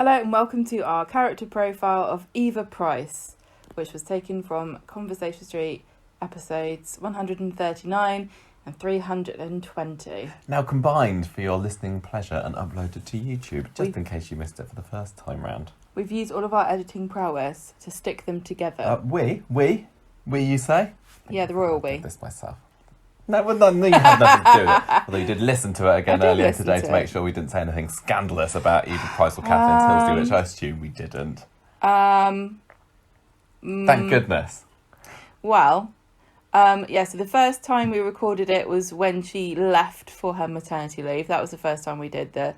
Hello and welcome to our character profile of Eva Price, which was taken from Conversation Street episodes 139 and 320. Now combined for your listening pleasure and uploaded to YouTube, just in case you missed it for the first time round. We've used all of our editing prowess to stick them together. We, you say? Yeah, the royal we. I did this myself. No, you had nothing to do with it. Although you did listen to it again earlier today to make sure we didn't say anything scandalous about Eva Price or Catherine Tilsley, which I assume we didn't. Thank goodness. Well, so the first time we recorded it was when she left for her maternity leave. That was the first time we did the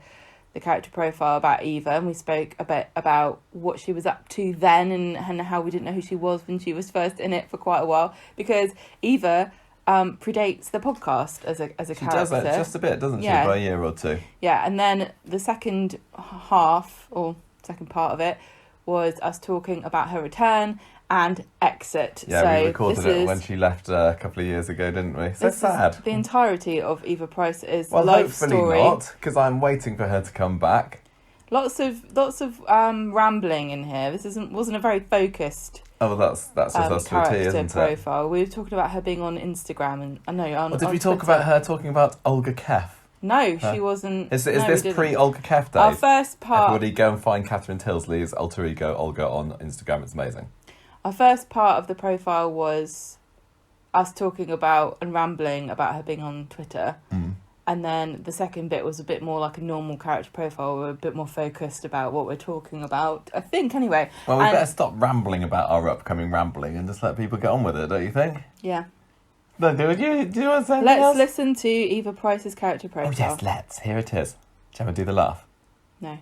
character profile about Eva, and we spoke a bit about what she was up to then and how we didn't know who she was when she was first in it for quite a while, because Eva predates the podcast as a character. She does it just a bit, doesn't she, by a year or two. Yeah, and then the second half, or second part of it, was us talking about her return and exit. Yeah, so we recorded it when she left a couple of years ago, didn't we? So sad. The entirety of Eva Price's life story. Well, hopefully not, because I'm waiting for her to come back. Lots of rambling in here. This wasn't a very focused. Oh, well, that's just us for tea, isn't profile. We were talking about her being on Instagram and I know on. Or did we Twitter. talk about her talking about Olga Kef? No, she wasn't. Is this pre-Olga Kef days? Our first part. Everybody go and find Catherine Tilsley's alter ego Olga on Instagram. It's amazing. Our first part of the profile was us talking about and rambling about her being on Twitter. And then the second bit was a bit more like a normal character profile. We're a bit more focused about what we're talking about, I think, anyway. Well, we better stop rambling about our upcoming rambling and just let people get on with it, don't you think? Yeah. No, do you want to say anything Let's else? listen to Eva Price's character profile. Oh, yes, let's. Here it is. Shall we do the laugh? No.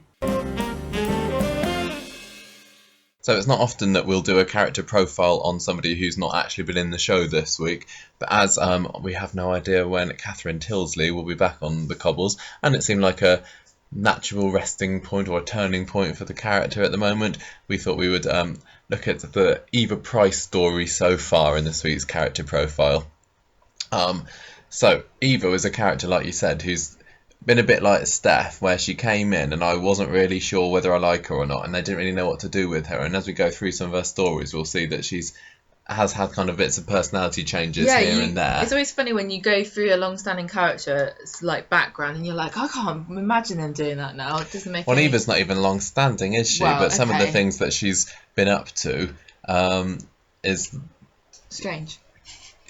So it's not often that we'll do a character profile on somebody who's not actually been in the show this week, but as we have no idea when Catherine Tilsley will be back on the cobbles, and it seemed like a natural resting point or a turning point for the character at the moment, we thought we would look at the Eva Price story so far in this week's character profile. So Eva was a character, like you said, who's been a bit like Steph, where she came in and I wasn't really sure whether I like her or not, and they didn't really know what to do with her. And as we go through some of her stories, we'll see that has had kind of bits of personality changes here and there. It's always funny when you go through a long-standing character's like background and you're like, I can't imagine them doing that now. It doesn't make. Well, Eva's not even long-standing, is she? Well, but some of the things that she's been up to is strange.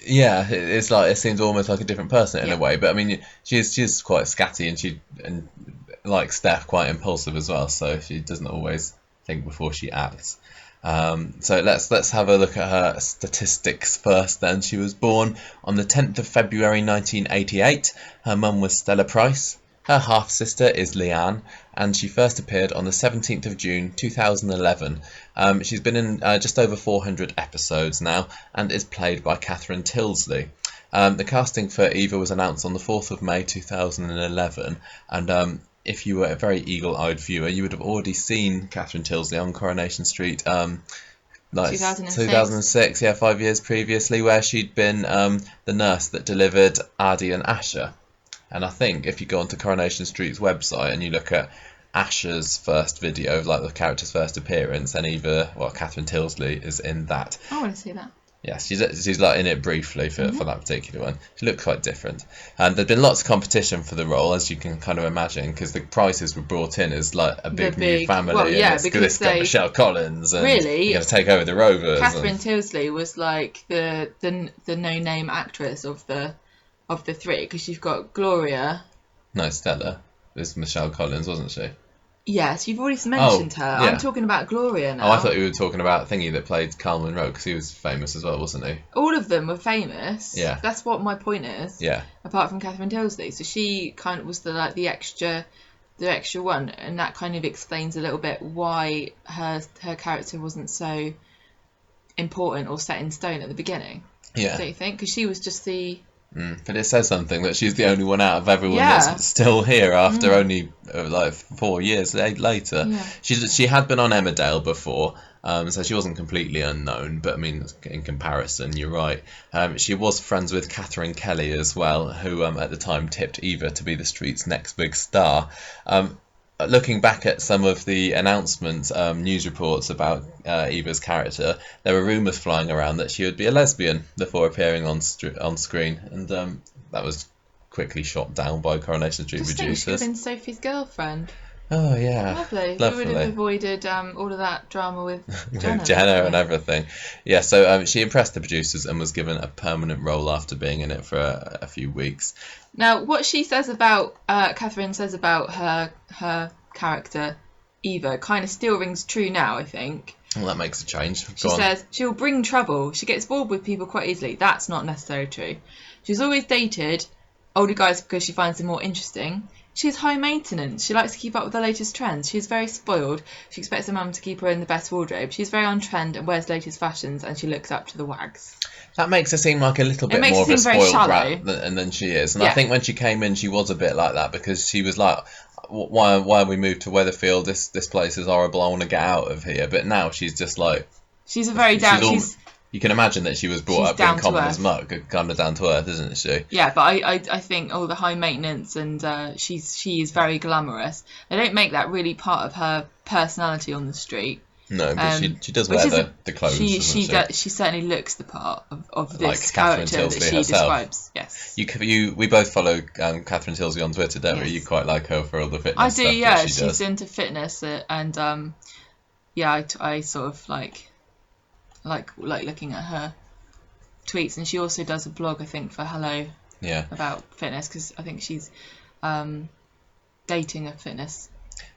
Yeah, it's like it seems almost like a different person in a way. But I mean, she's quite scatty and like Steph, quite impulsive as well. So she doesn't always think before she acts. So let's have a look at her statistics first. Then she was born on the 10th of February 1988. Her mum was Stella Price. Her half sister is Leanne, and she first appeared on the 17th of June 2011. She's been in just over 400 episodes now and is played by Catherine Tilsley. The casting for Eva was announced on the 4th of May 2011, and if you were a very eagle-eyed viewer, you would have already seen Catherine Tilsley on Coronation Street. 2006, 5 years previously, where she'd been the nurse that delivered Addie and Asher. And I think if you go onto Coronation Street's website and you look at Asher's first video, like the character's first appearance, and Catherine Tilsley is in that. I want to see that. Yes, she's like in it briefly for that particular one. She looked quite different. And there'd been lots of competition for the role, as you can kind of imagine, because the Prices were brought in as like a big new family. Well, yeah, and it's got Michelle Collins and really, you're going to take over the Rovers. Catherine Tilsley was like the no-name actress of the three, because you've got Gloria. No, Stella. It was Michelle Collins, wasn't she? Yes, you've already mentioned her. Yeah. I'm talking about Gloria now. Oh, I thought you were talking about Thingy that played Carl Monroe, because he was famous as well, wasn't he? All of them were famous. Yeah. That's what my point is. Yeah. Apart from Catherine Tilsley. So she kind of was the extra one, and that kind of explains a little bit why her character wasn't so important or set in stone at the beginning. Yeah. Don't you think? Because she was just the... But it says something that she's the only one out of everyone that's still here after only 4 years later. Yeah. She had been on Emmerdale before, so she wasn't completely unknown. But I mean, in comparison, you're right. She was friends with Catherine Kelly as well, who at the time tipped Eva to be the street's next big star. looking back at some of the announcements, news reports about Eva's character, there were rumours flying around that she would be a lesbian before appearing on screen, and that was quickly shot down by Coronation Street Just think she could have producers. been Sophie's girlfriend. Oh yeah, Lovely. lovely. We would have avoided all of that drama with Jenna. With Jenna and everything. Yeah, so she impressed the producers and was given a permanent role after being in it for a few weeks. Now, what she says about Catherine says about her character Eva kind of still rings true now, I think. Well, that makes a change. She says she'll bring trouble. She gets bored with people quite easily. That's not necessarily true. She's always dated older guys because she finds them more interesting. She's high maintenance. She likes to keep up with the latest trends. She's very spoiled. She expects her mum to keep her in the best wardrobe. She's very on trend and wears latest fashions, and she looks up to the wags. That makes her seem like a little bit more of a spoiled brat than she is. And I think when she came in, she was a bit like that, because she was like, why we moved to Weatherfield? This place is horrible. I want to get out of here. But now she's just like... She's a very you can imagine that she was brought up being common as muck, kind of down to earth, isn't she? Yeah, but I think the high maintenance and she is very glamorous. They don't make that really part of her personality on the street. No, but she does wear the clothes. She certainly looks the part of this character that she describes. Yes. We both follow Catherine Tilsley on Twitter, don't we? You quite like her for all the fitness. I do, stuff yeah. that she She's does. into fitness and I sort of like looking at her tweets, and she also does a blog, I think, for Hello. Yeah. About fitness, because I think she's dating a fitness.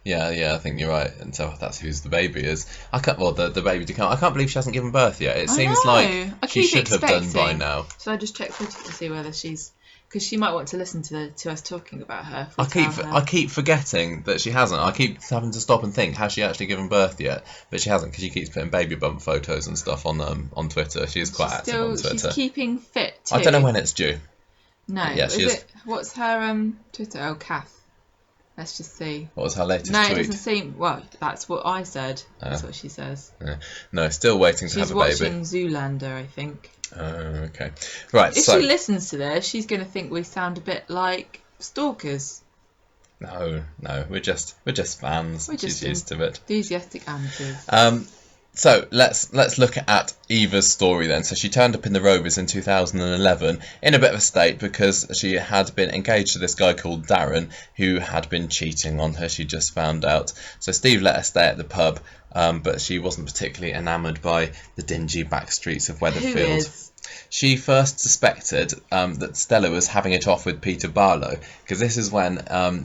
Yeah, I think you're right. And so that's who's the baby is. I can't. Well, the baby to come. I can't believe she hasn't given birth yet. It seems like she should have done by now. So I just check Twitter to see whether she's, because she might want to listen to us talking about her. I keep forgetting that she hasn't. I keep having to stop and think, has she actually given birth yet? But she hasn't, because she keeps putting baby bump photos and stuff on Twitter. She's quite active on Twitter. She's keeping fit too. I don't know when it's due. No. Yeah, she is. What's her Twitter? Oh, Kath. Let's just see. What was her latest tweet? tweet? No, it doesn't seem... Well, that's what I said. That's what she says. No, still waiting to have a baby. She's watching Zoolander, I think. Okay. Right, if she listens to this, she's going to think we sound a bit like stalkers. No, we're just fans. She's used to it. Enthusiastic amateurs. So let's look at Eva's story then. So she turned up in the Rovers in 2011 in a bit of a state, because she had been engaged to this guy called Darren, who had been cheating on her. She just found out. So Steve let her stay at the pub, but she wasn't particularly enamoured by the dingy back streets of Weatherfield. Who is? She first suspected that Stella was having it off with Peter Barlow, because this is when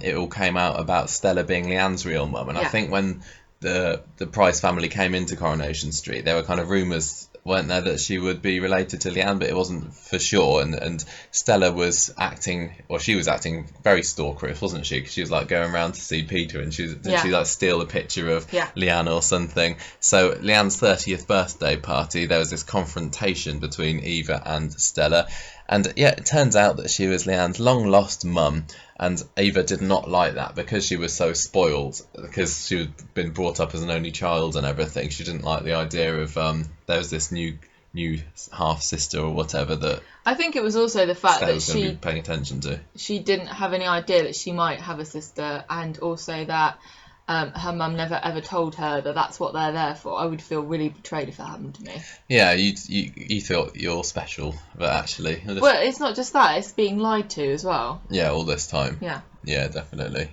it all came out about Stella being Leanne's real mum. And I think when the Price family came into Coronation Street, there were kind of rumours, weren't there, that she would be related to Leanne, but it wasn't for sure. And Stella was acting very stalkerish, wasn't she? Because she was like going around to see Peter, and she like steal a picture of Leanne or something. So Leanne's 30th birthday party, there was this confrontation between Eva and Stella. And yeah, it turns out that she was Leanne's long-lost mum, and Eva did not like that, because she was so spoiled, because she had been brought up as an only child and everything. She didn't like the idea of there was this new half-sister or whatever that... I think it was also the fact that she be paying attention to. She didn't have any idea that she might have a sister, and also that her mum never ever told her that that's what they're there for. I would feel really betrayed if that happened to me. Yeah, you thought you're special, but actually... Well, it's not just that, it's being lied to as well. Yeah, all this time. Yeah, definitely.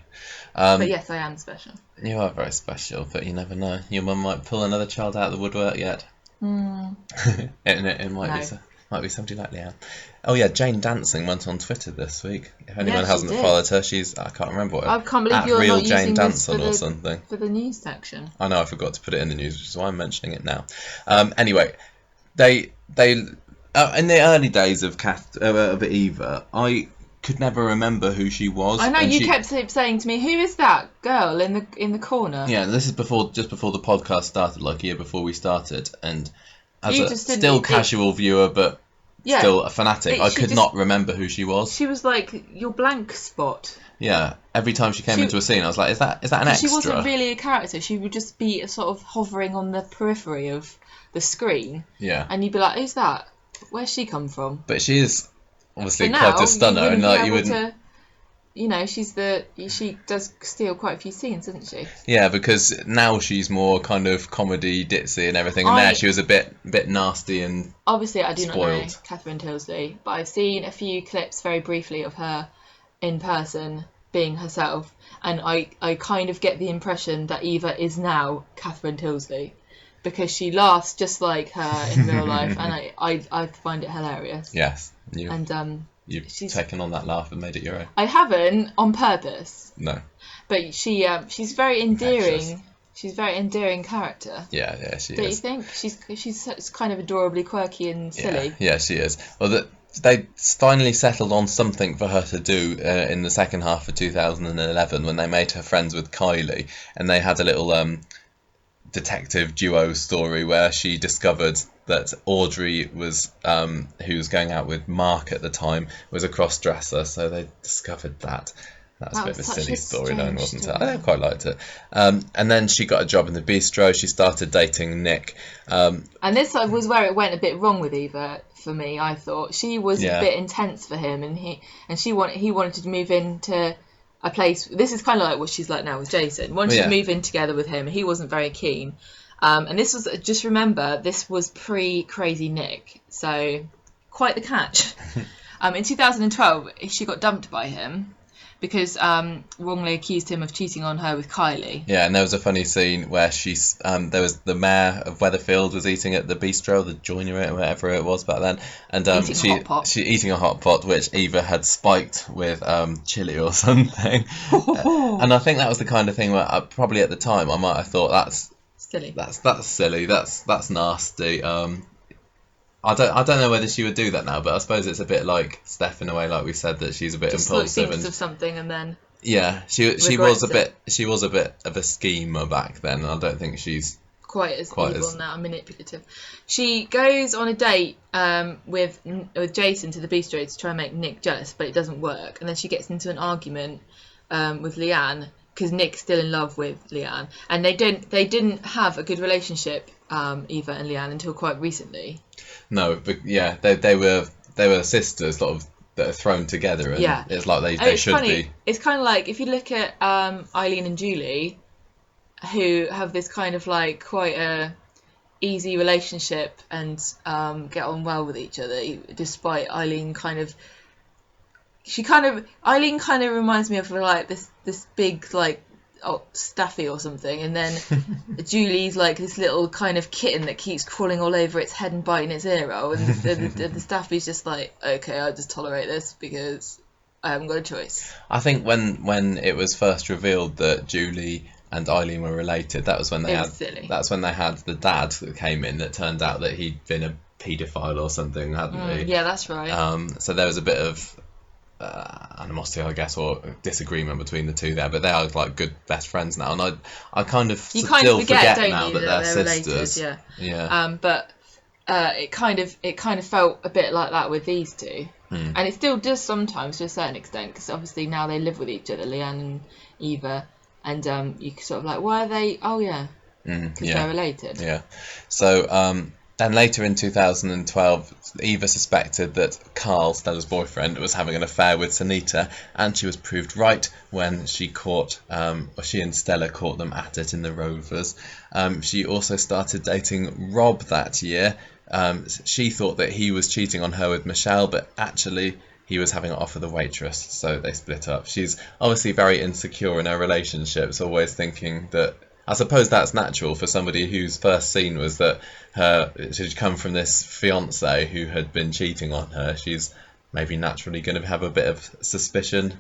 But yes, I am special. You are very special, but you never know. Your mum might pull another child out of the woodwork yet. It might be somebody like Leanne. Oh yeah, Jane Dancing went on Twitter this week. If anyone hasn't followed her, I can't remember what. I can't believe you're real not Jane using Danson this or something for the news section. I know, I forgot to put it in the news, which is why I'm mentioning it now. Anyway, they in the early days of Eva, I could never remember who she was. I know, you kept saying to me, "Who is that girl in the corner?" Yeah, this is just before the podcast started, like a year before we started, and as a still casual viewer, but still a fanatic, I could not remember who she was. She was like your blank spot. Yeah, every time she came into a scene, I was like, "Is that an extra?" She wasn't really a character. She would just be sort of hovering on the periphery of the screen. Yeah, and you'd be like, "Who's that? Where's she come from?" But she is obviously quite a stunner, and like you wouldn't. she does steal quite a few scenes, doesn't she? Yeah, because now she's more kind of comedy, ditzy, and everything. And there she was a bit nasty and obviously I do not know spoiled. Catherine Tilsley, but I've seen a few clips very briefly of her in person being herself, and I kind of get the impression that Eva is now Catherine Tilsley, because she laughs just like her in real life, and I find it hilarious. Yes, you've taken on that laugh and made it your own. I haven't on purpose. No. But she's very endearing. Precious. She's a very endearing character. Yeah, she is. Don't you think? She's kind of adorably quirky and silly. Yeah, she is. Well, they finally settled on something for her to do in the second half of 2011 when they made her friends with Kylie, and they had a little detective duo story where she discovered that Audrey was, who was going out with Mark at the time, was a cross-dresser, so they discovered that. That was a bit of a silly storyline, wasn't it? I quite liked it. And then she got a job in the bistro. She started dating Nick. And this was where it went a bit wrong with Eva for me. I thought she was a bit intense for him, and he wanted to move into a place. This is kind of like what she's like now with Jason. Wanted to move in together with him. He wasn't very keen. And this was, just remember, this was pre-Crazy Nick, so quite the catch. In 2012, she got dumped by him because wrongly accused him of cheating on her with Kylie. Yeah, and there was a funny scene where there was the mayor of Weatherfield was eating at the bistro, the joinery, or whatever it was back then, and she eating a hot pot, which Eva had spiked with chili or something. And I think that was the kind of thing where probably at the time I might have thought that's silly. That's silly. That's nasty. I don't know whether she would do that now, but I suppose it's a bit like Steph in a way, like we said, that she's a bit just impulsive thinks of something and then she was a bit of a schemer back then, and I don't think she's quite as evil now, manipulative. She goes on a date with Jason to the bistro to try and make Nick jealous, but it doesn't work, and then she gets into an argument with Leanne because Nick's still in love with Leanne, and they didn't have a good relationship, Eva and Leanne, until quite recently. No, but they were sisters, sort of, that are thrown together, and it's like they should be. It's kind of like if you look at Eileen and Julie, who have this kind of like quite a easy relationship and get on well with each other, despite Eileen kind of reminds me of like this big like Staffy or something, and then Julie's like this little kind of kitten that keeps crawling all over its head and biting its ear out, and the Staffy's just like, okay, I'll just tolerate this because I haven't got a choice. I think when it was first revealed that Julie and Eileen were related, that's when they had the dad that came in that turned out that he'd been a paedophile or something, hadn't he? Yeah, that's right. So there was a bit of animosity, I guess, or disagreement between the two there, but they are like good best friends now, and I kind of forget now that they're sisters. Related, yeah. But it kind of felt a bit like that with these two, and it still does sometimes to a certain extent, because obviously now they live with each other, Leanne and Eva, and you sort of like, why are they? Oh yeah, because they're related. Yeah. So then later in 2012, Eva suspected that Carl, Stella's boyfriend, was having an affair with Sunita, and she was proved right when she and Stella caught them at it in the Rovers. She also started dating Rob that year. She thought that he was cheating on her with Michelle, but actually he was having it off with a waitress, so they split up. She's obviously very insecure in her relationships, always thinking that, I suppose that's natural for somebody whose first scene was that she'd come from this fiance who had been cheating on her. She's maybe naturally going to have a bit of suspicion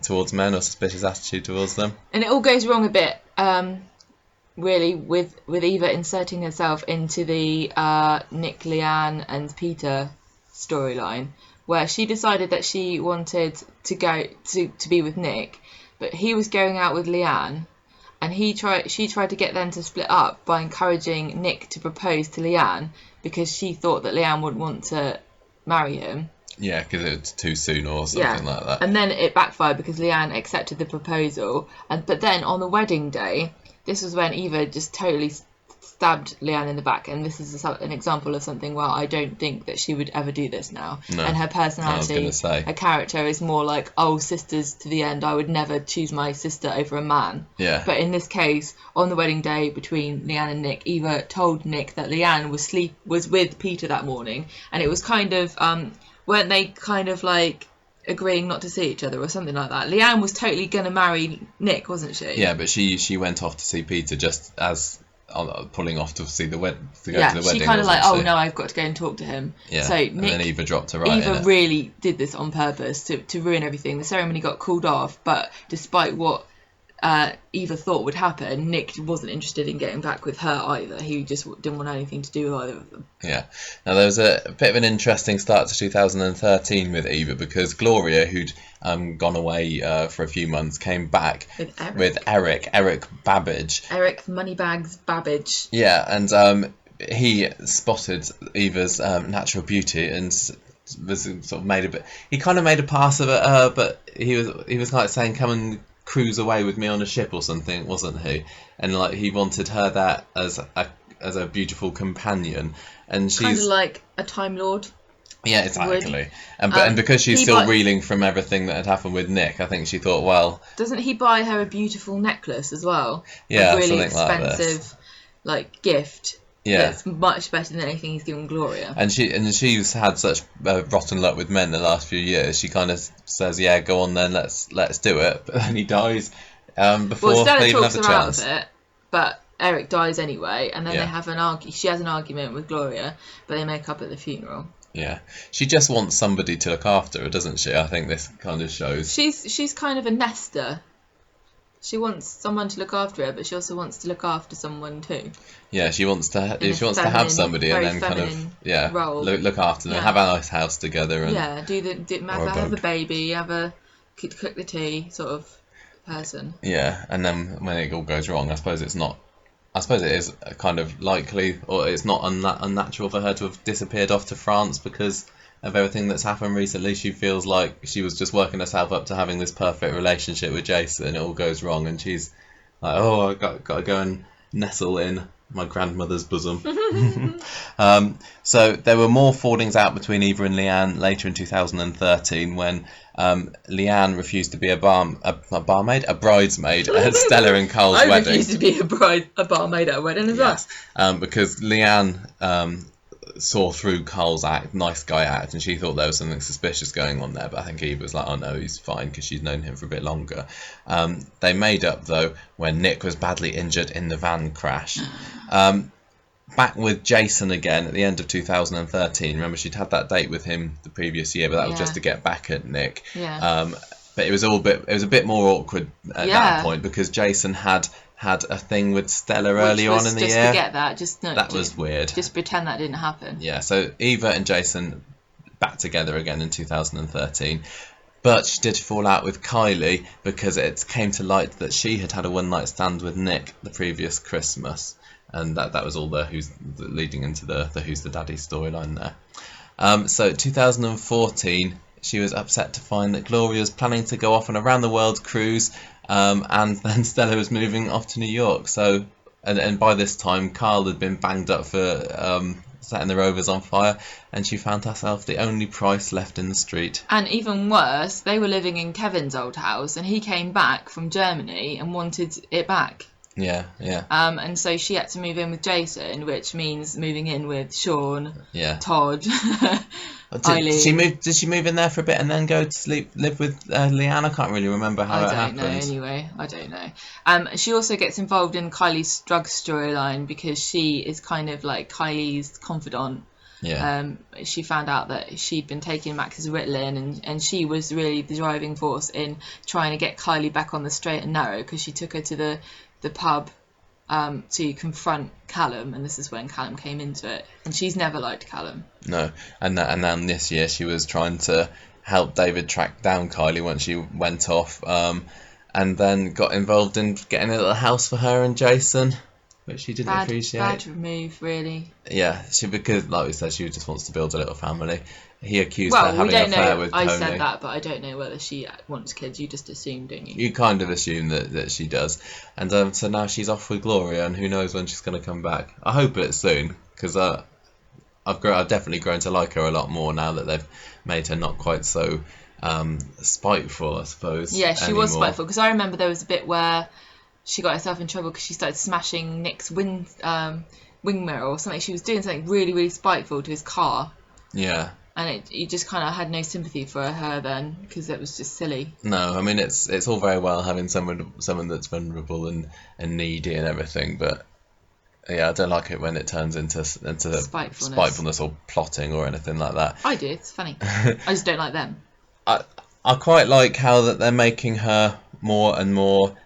towards men, or suspicious attitude towards them. And it all goes wrong a bit, really, with Eva inserting herself into the Nick, Leanne and Peter storyline, where she decided that she wanted to go to be with Nick, but he was going out with Leanne. And she tried to get them to split up by encouraging Nick to propose to Leanne, because she thought that Leanne wouldn't want to marry him. Yeah, because it was too soon or something like that. And then it backfired because Leanne accepted the proposal. But then on the wedding day, this was when Eva just totally stabbed Leanne in the back, and this is an example of something where I don't think that she would ever do this now. No. And her personality, I was gonna say. her character is more like, oh, sisters to the end. I would never choose my sister over a man. Yeah. But in this case, on the wedding day between Leanne and Nick, Eva told Nick that Leanne was with Peter that morning, and it was kind of weren't they kind of like agreeing not to see each other or something like that. Leanne was totally going to marry Nick, wasn't she? Yeah, but she went off to see Peter just as pulling off to see the to go to the wedding. She kind of like, she? oh no, I've got to go and talk to him. Yeah. So Nick, and then Eva dropped her right in Eva it. really did this on purpose to ruin everything. The ceremony got called off, but despite what Eva thought would happen, Nick wasn't interested in getting back with her either. He just didn't want anything to do with either of them. Yeah. Now there was a bit of an interesting start to 2013 with Eva, because Gloria, who'd gone away for a few months, came back with Eric Babbage. Eric Moneybags Babbage. Yeah, and he spotted Eva's natural beauty and was sort of made a bit. He kind of made a pass of it, but he was like saying, "Come and cruise away with me on a ship" or something, wasn't he? And like he wanted her there as a beautiful companion, and she's kind of like a Time Lord. Yeah, exactly. And because she's still reeling from everything that had happened with Nick, I think she thought, well, doesn't he buy her a beautiful necklace as well? Yeah, a really something expensive like gift. Yeah, that's much better than anything he's given Gloria. And she's had such rotten luck with men the last few years. She kind of says, "Yeah, go on then, let's do it." But then he dies before Stella they even have talks the her chance. out of it, but Eric dies anyway, and then Yeah. they have she has an argument with Gloria, but they make up at the funeral. Yeah, she just wants somebody to look after her, doesn't she? I think this kind of shows. She's kind of a nester. She wants someone to look after her, but she also wants to look after someone too. Yeah, she wants to have somebody and then kind of role. look after them, have a nice house together, and have a baby, cook the tea sort of person. Yeah, and then when it all goes wrong, I suppose it is kind of likely, or it's not unnatural for her to have disappeared off to France because of everything that's happened recently. She feels like she was just working herself up to having this perfect relationship with Jason. It all goes wrong, and she's like, "Oh, I got to go and nestle in my grandmother's bosom." So there were more fallings out between Eva and Leanne later in 2013 when Leanne refused to be a bridesmaid at Stella and Carl's wedding. I refused to be a barmaid at a wedding as well. Because Leanne saw through Carl's nice guy act, and she thought there was something suspicious going on there, but I think Eve was like, oh no, he's fine, because she's known him for a bit longer. They made up though when Nick was badly injured in the van crash. Back with Jason again at the end of 2013. Remember, she'd had that date with him the previous year, but that was just to get back at Nick. But it was a bit more awkward at that point, because Jason had a thing with Stella earlier on in the year. Just forget that. That was weird. Just pretend that didn't happen. Yeah, so Eva and Jason back together again in 2013. But she did fall out with Kylie because it came to light that she had had a one-night stand with Nick the previous Christmas. And that was all leading into the Who's the Daddy storyline there. So 2014, she was upset to find that Gloria was planning to go off on a round-the-world cruise, and then Stella was moving off to New York. So, and by this time, Carl had been banged up for setting the Rovers on fire, and she found herself the only Price left in the street. And even worse, they were living in Kevin's old house, and he came back from Germany and wanted it back. Yeah. And so she had to move in with Jason, which means moving in with Sean, Todd, Eileen. Did she move in there for a bit and then go to live with Leanne? I can't really remember how it happened. I don't know. She also gets involved in Kylie's drug storyline because she is kind of like Kylie's confidant. Yeah. She found out that she'd been taking Max's Ritalin, and she was really the driving force in trying to get Kylie back on the straight and narrow, because she took her to the pub to confront Callum, and this is when Callum came into it, and she's never liked Callum. No, and then this year she was trying to help David track down Kylie once she went off, and then got involved in getting a little house for her and Jason, which she didn't Bad appreciate. move, really. Yeah, because like we said, she just wants to build a little family. He accused Well, her of we having an don't affair know. with I Tony. said that, but I don't know whether she wants kids. You just assume, don't you? You kind of assume that she does. And so now she's off with Gloria, and who knows when she's going to come back. I hope it's soon, because I've definitely grown to like her a lot more now that they've made her not quite so spiteful, I suppose. Yeah, she anymore. was spiteful, because I remember there was a bit where she got herself in trouble because she started smashing Nick's wing mirror or something. She was doing something really, really spiteful to his car. Yeah. And you just kind of had no sympathy for her then, because it was just silly. No, I mean it's all very well having someone that's vulnerable and needy and everything, but yeah, I don't like it when it turns into spitefulness or plotting or anything like that. I do. It's funny. I just don't like them. I quite like how that they're making her more and more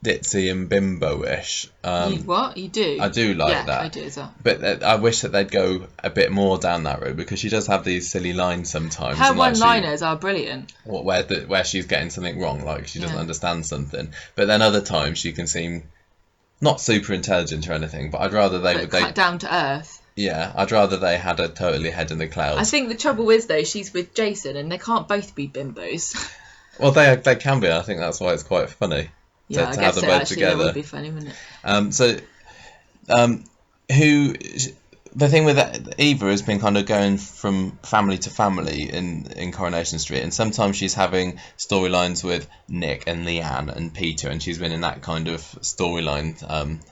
ditzy and bimbo-ish. You do? I do like that. I do as well. But I wish that they'd go a bit more down that road, because she does have these silly lines sometimes. Her and, like, one-liners are brilliant. where she's getting something wrong, like she doesn't understand something. But then other times she can seem not super intelligent or anything. But I'd rather they down to earth. Yeah, I'd rather they had a totally head in the clouds. I think the trouble is though, she's with Jason, and they can't both be bimbos. Well, they can be. I think that's why it's quite funny. Yeah, I guess so. Actually, that would be funny, wouldn't it? The thing with Eva has been kind of going from family to family in Coronation Street, and sometimes she's having storylines with Nick and Leanne and Peter, and she's been in that kind of storyline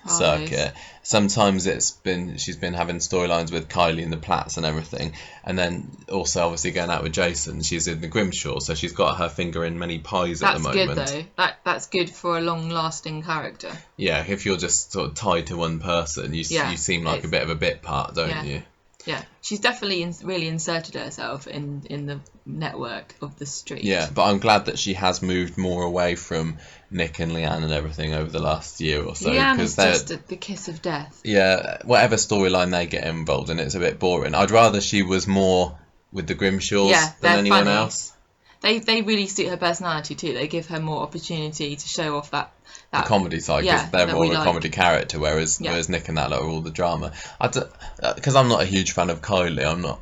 circuit. Sometimes she's been having storylines with Kylie and the Platts and everything, and then also obviously going out with Jason. She's in the Grimshaw, so she's got her finger in many pies at the moment. That's good though. That's good for a long-lasting character. Yeah, if you're just sort of tied to one person, you seem like a bit of a bit part, don't you? Yeah, she's definitely really inserted herself in the network of the street. Yeah, but I'm glad that she has moved more away from Nick and Leanne and everything over the last year or so. Leanne is just the kiss of death. Yeah, whatever storyline they get involved in, it's a bit boring. I'd rather she was more with the Grimshaws than anyone else. They really suit her personality too. They give her more opportunity to show off that the comedy side, because they're more of a comedy character, whereas Nick and that are all the drama. Because I'm not a huge fan of Kylie.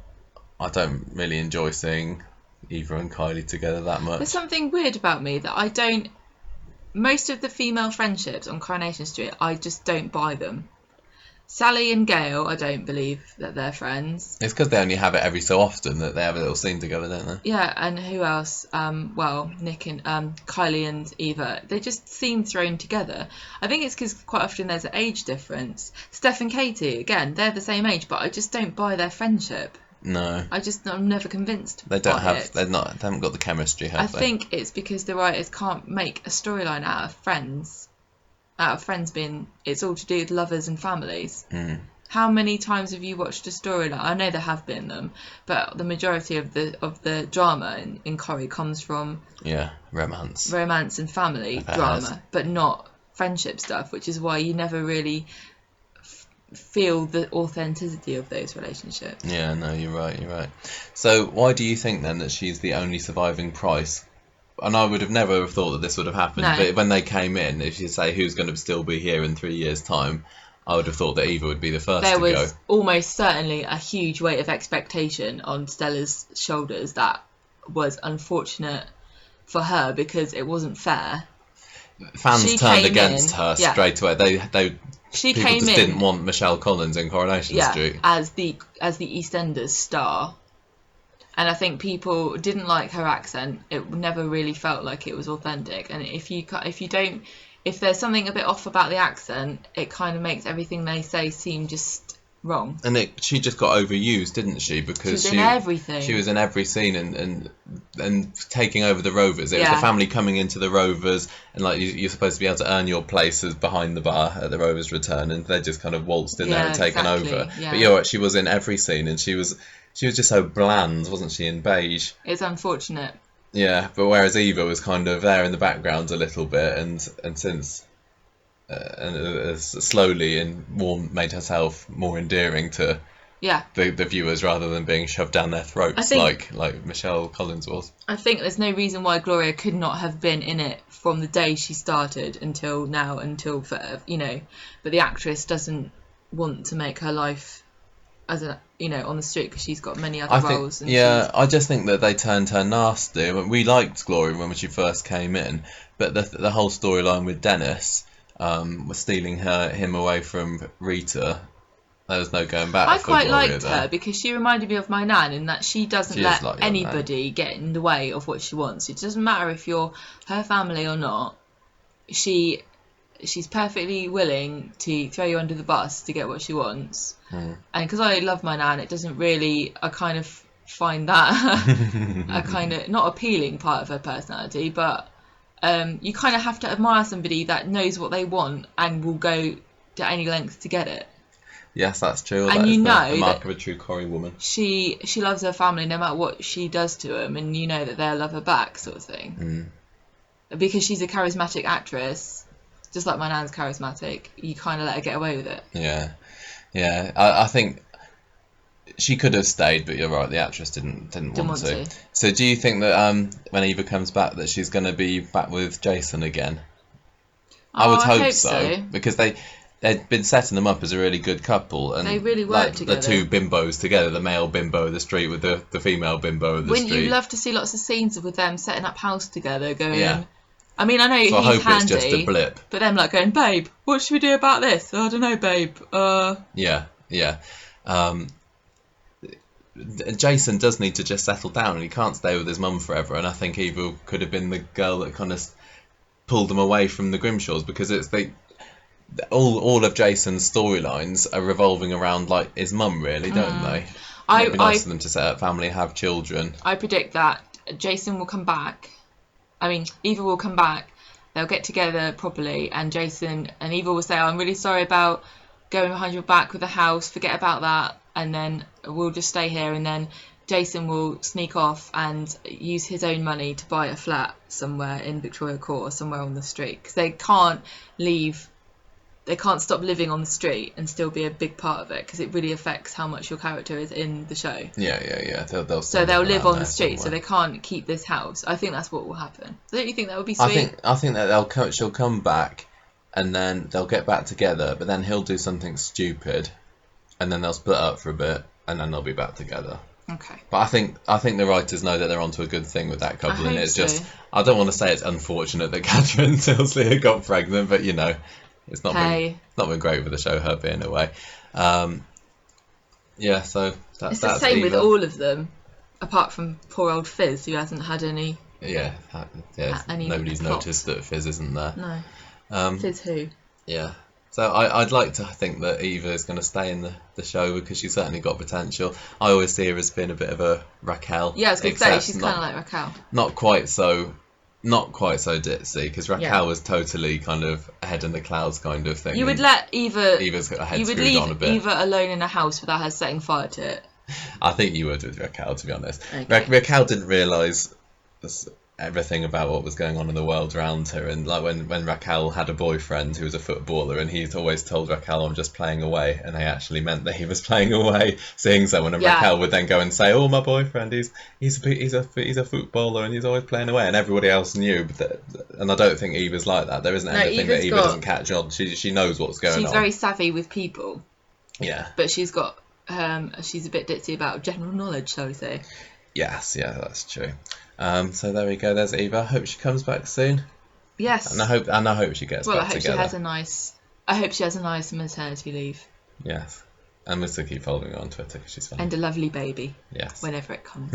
I don't really enjoy seeing Eva and Kylie together that much. There's something weird about me that I don't. Most of the female friendships on Coronation Street, I just don't buy them. Sally and Gail, I don't believe that they're friends. It's because they only have it every so often that they have a little scene together, don't they? Yeah, and who else? Nick and Kylie and Eva. They just seem thrown together. I think it's because quite often there's an age difference. Steph and Katie, again, they're the same age, but I just don't buy their friendship. No. I'm never convinced. They haven't got the chemistry, have they? I think it's because the writers can't make a storyline out of friends. Being, it's all to do with lovers and families. How many times have you watched a storyline? I know there have been them, but the majority of the drama in Corrie comes from romance and family drama, but not friendship stuff, which is why you never really feel the authenticity of those relationships. Yeah, no, you're right. So why do you think then that she's the only surviving Price? And I would have never thought that this would have happened. No. But when they came in, if you say who's going to still be here in 3 years' time, I would have thought that Eva would be the first to go. There was almost certainly a huge weight of expectation on Stella's shoulders that was unfortunate for her because it wasn't fair. Fans turned against her straight away. People just didn't want Michelle Collins in Coronation Street as the EastEnders star. And I think people didn't like her accent. It never really felt like it was authentic. And if there's something a bit off about the accent, it kind of makes everything they say seem just wrong. And she just got overused, didn't she? Because she was in everything. She was in every scene and taking over the Rovers. It was the family coming into the Rovers, and like you're supposed to be able to earn your places behind the bar at the Rovers' return, and they just kind of waltzed in there and taken over. Yeah. But you're right, she was in every scene, and she was just so bland, wasn't she, in beige? It's unfortunate. Yeah, but whereas Eva was kind of there in the background a little bit, and slowly and made herself more endearing to the viewers rather than being shoved down their throats like Michelle Collins was. I think there's no reason why Gloria could not have been in it from the day she started until now, until forever, but the actress doesn't want to make her life as a on the street because she's got many other roles. I just think that they turned her nasty. We liked Gloria when she first came in, but the whole storyline with Dennis was stealing him away from Rita. There was no going back. I quite liked her because she reminded me of my nan in that she doesn't let anybody get in the way of what she wants. It doesn't matter if you're her family or not. She's perfectly willing to throw you under the bus to get what she wants. And because I love my nan, it doesn't really... I kind of find that a kind of not appealing part of her personality, but you kind of have to admire somebody that knows what they want and will go to any lengths to get it. Yes, that's true. And that is the mark of a true Corrie woman. She loves her family no matter what she does to them, and you know that they'll love her back, sort of thing. Because she's a charismatic actress, just like my nan's charismatic, you kind of let her get away with it. Yeah. I think she could have stayed, but you're right, the actress didn't want to. So do you think that when Eva comes back that she's going to be back with Jason again? I would hope so, because they'd been setting them up as a really good couple, and they really worked together. The two bimbos together, the male bimbo of the street with the female bimbo of the street. Wouldn't you love to see lots of scenes with them setting up house together, going... I mean, I know he's handy, it's just a blip. But them like going, babe, what should we do about this? I don't know, babe. Yeah. Jason does need to just settle down, and he can't stay with his mum forever. And I think Eva could have been the girl that kind of pulled them away from the Grimshaws, because all of Jason's storylines are revolving around like his mum, really, don't they? It'd be nice for them to set up family, have children. I predict that Jason will come back. I mean, Eva will come back, they'll get together properly, and Jason and Eva will say, I'm really sorry about going behind your back with the house, forget about that, and then we'll just stay here. And then Jason will sneak off and use his own money to buy a flat somewhere in Victoria Court or somewhere on the street, because they can't stop living on the street and still be a big part of it, because it really affects how much your character is in the show. Yeah. They'll live on the street, so they can't keep this house. I think that's what will happen. Don't you think that would be sweet? I think that she'll come back, and then they'll get back together, but then he'll do something stupid, and then they'll split up for a bit, and then they'll be back together. Okay. But I think the writers know that they're onto a good thing with that couple, and it's just, I don't want to say it's unfortunate that Catherine Tilsley got pregnant, but it's not been great with the show, her being away. So that's it's the same with all of them, apart from poor old Fizz, who hasn't had any. Nobody's noticed that Fizz isn't there. No. Fizz who? Yeah. So I'd like to think that Eva is going to stay in the show, because she's certainly got potential. I always see her as being a bit of a Raquel. Yeah, I was going to say, she's kind of like Raquel. Not quite so ditzy, because Raquel was totally kind of ahead in the clouds kind of thing. You would let Eva's got her head screwed on a bit. You would leave Eva alone in a house without her setting fire to it. I think you would with Raquel, to be honest. Okay. Raquel didn't realise everything about what was going on in the world around her, and like when Raquel had a boyfriend who was a footballer, and he'd always told Raquel, I'm just playing away, and they actually meant that he was playing away, seeing someone, and Raquel would then go and say, oh, my boyfriend, he's a footballer and he's always playing away, and everybody else knew, and I don't think Eva's like that. There isn't anything that Eva doesn't catch on. She knows what's going on. She's very savvy with people. Yeah. But she's got she's a bit ditzy about general knowledge, shall we say. Yes, that's true. So there we go. There's Eva. I hope she comes back soon. Yes. And I hope she gets back together. I hope she has a nice maternity leave. Yes. And we'll still keep following her on Twitter, because she's fun. And a lovely baby. Yes. Whenever it comes.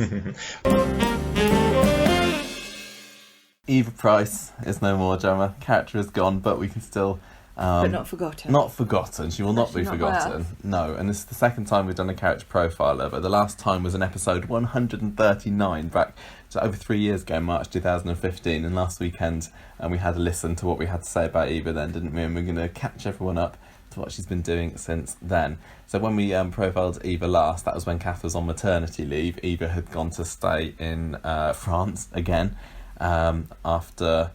Eva Price is no more, Gemma. Character is gone, but we can still... but not forgotten. Not forgotten. She will not be forgotten. No, and this is the second time we've done a character profile of her. The last time was in episode 139, back over 3 years ago, March 2015. And last weekend, we had a listen to what we had to say about Eva then, didn't we? And we're going to catch everyone up to what she's been doing since then. So when we profiled Eva last, that was when Kath was on maternity leave. Eva had gone to stay in France again after...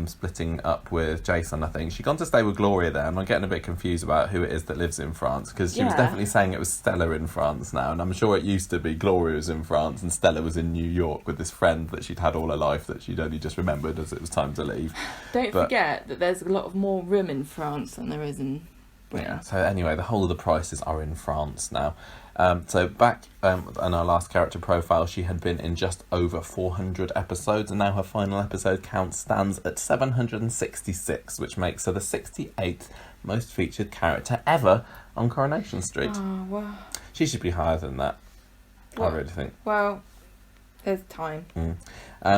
splitting up with Jason, I think. She'd gone to stay with Gloria there, and I'm getting a bit confused about who it is that lives in France, because she was definitely saying it was Stella in France now, and I'm sure it used to be Gloria was in France and Stella was in New York with this friend that she'd had all her life that she'd only just remembered as it was time to leave. Don't forget that there's a lot of more room in France than there is in Britain. Yeah. So anyway, the whole of the Prices are in France now. So back in our last character profile, she had been in just over 400 episodes, and now her final episode count stands at 766, which makes her the 68th most featured character ever on Coronation Street. Oh, wow. She should be higher than that, I really think. Well, there's time.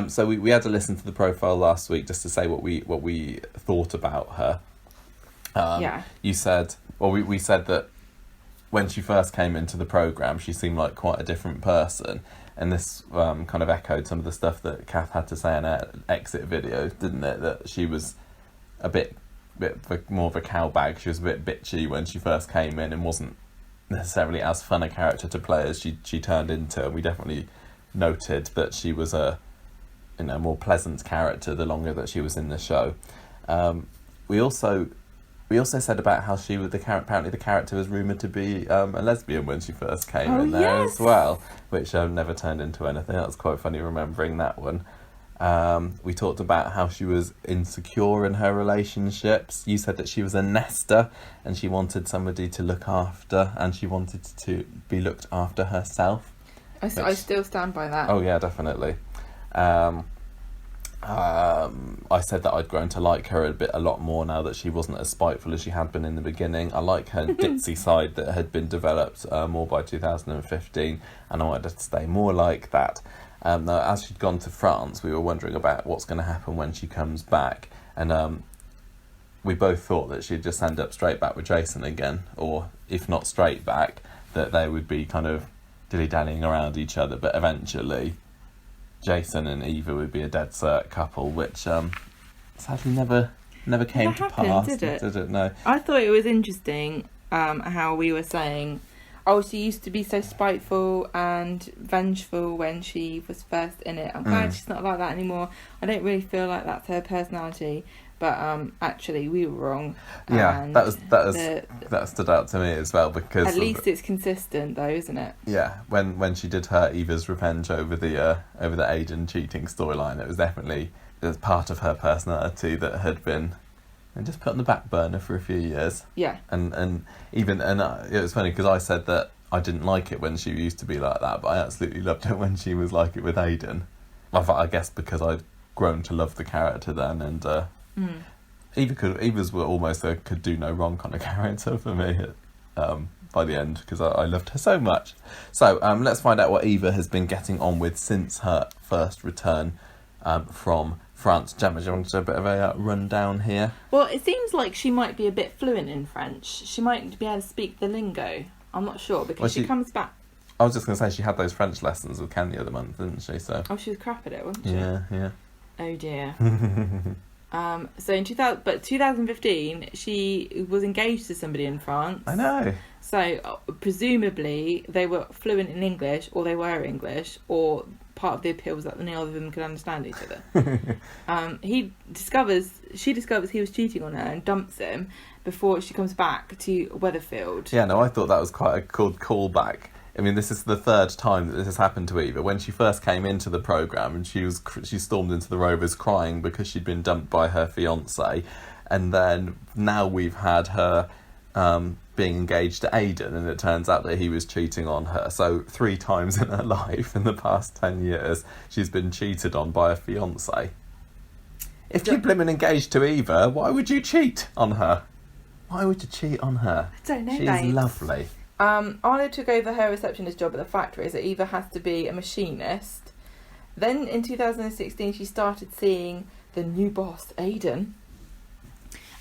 So we had to listen to the profile last week just to say what we thought about her. You said, well, we said that when she first came into the programme, she seemed like quite a different person. And this kind of echoed some of the stuff that Kath had to say in her exit video, didn't it? That she was a bit more of a cowbag. She was a bit bitchy when she first came in and wasn't necessarily as fun a character to play as she turned into. And we definitely noted that she was a more pleasant character the longer that she was in the show. We also said about how apparently the character was rumoured to be a lesbian when she first came in there as well, which never turned into anything. That was quite funny remembering that one. We talked about how she was insecure in her relationships. You said that she was a nester and she wanted somebody to look after, and she wanted to be looked after herself. I still stand by that. Oh yeah, definitely. I said that I'd grown to like her a lot more now that she wasn't as spiteful as she had been in the beginning. I like her ditzy side that had been developed more by 2015, and I wanted her to stay more like that. Now, as she'd gone to France, we were wondering about what's going to happen when she comes back, and we both thought that she'd just end up straight back with Jason again, or if not straight back, that they would be kind of dilly-dallying around each other, but eventually Jason and Eva would be a dead cert couple, which sadly never came to pass. Did it? Did it? No. I thought it was interesting how we were saying, oh, she used to be so spiteful and vengeful when she was first in it. I'm glad she's not like that anymore. I don't really feel like that's her personality. But actually, we were wrong. Yeah, and that stood out to me as well, because at least it's consistent, though, isn't it? Yeah, when she did her Eva's revenge over the Aiden cheating storyline, it was part of her personality that had been just put on the back burner for a few years. Yeah, and it was funny because I said that I didn't like it when she used to be like that, but I absolutely loved it when she was like it with Aiden. I guess because I'd grown to love the character then, and. Eva's were almost a could do no wrong kind of character for me by the end, because I loved her so much. So let's find out what Eva has been getting on with since her first return from France. Gemma, do you want to do a bit of a rundown here? Well, it seems like she might be a bit fluent in French. She might be able to speak the lingo. I'm not sure, because she comes back. I was just going to say she had those French lessons with Ken the other month, didn't she? So. Oh, she was crap at it, wasn't she? Yeah. Oh dear. So in 2015, she was engaged to somebody in France. I know. So presumably they were fluent in English, or they were English, or part of the appeal was that neither of them could understand each other. She discovers he was cheating on her and dumps him before she comes back to Weatherfield. Yeah, no, I thought that was quite a cool callback. I mean, this is the third time that this has happened to Eva. When she first came into the programme, and she stormed into the Rovers crying because she'd been dumped by her fiancé, and then now we've had her being engaged to Aiden, and it turns out that he was cheating on her. So 3 times in her life in the past 10 years, she's been cheated on by a fiancé. If you're blimmin' engaged to Eva, why would you cheat on her? Why would you cheat on her? I don't know, She's babes. lovely. Arlo took over her receptionist job at the factory, so Eva has to be a machinist. Then in 2016 she started seeing the new boss, Aiden,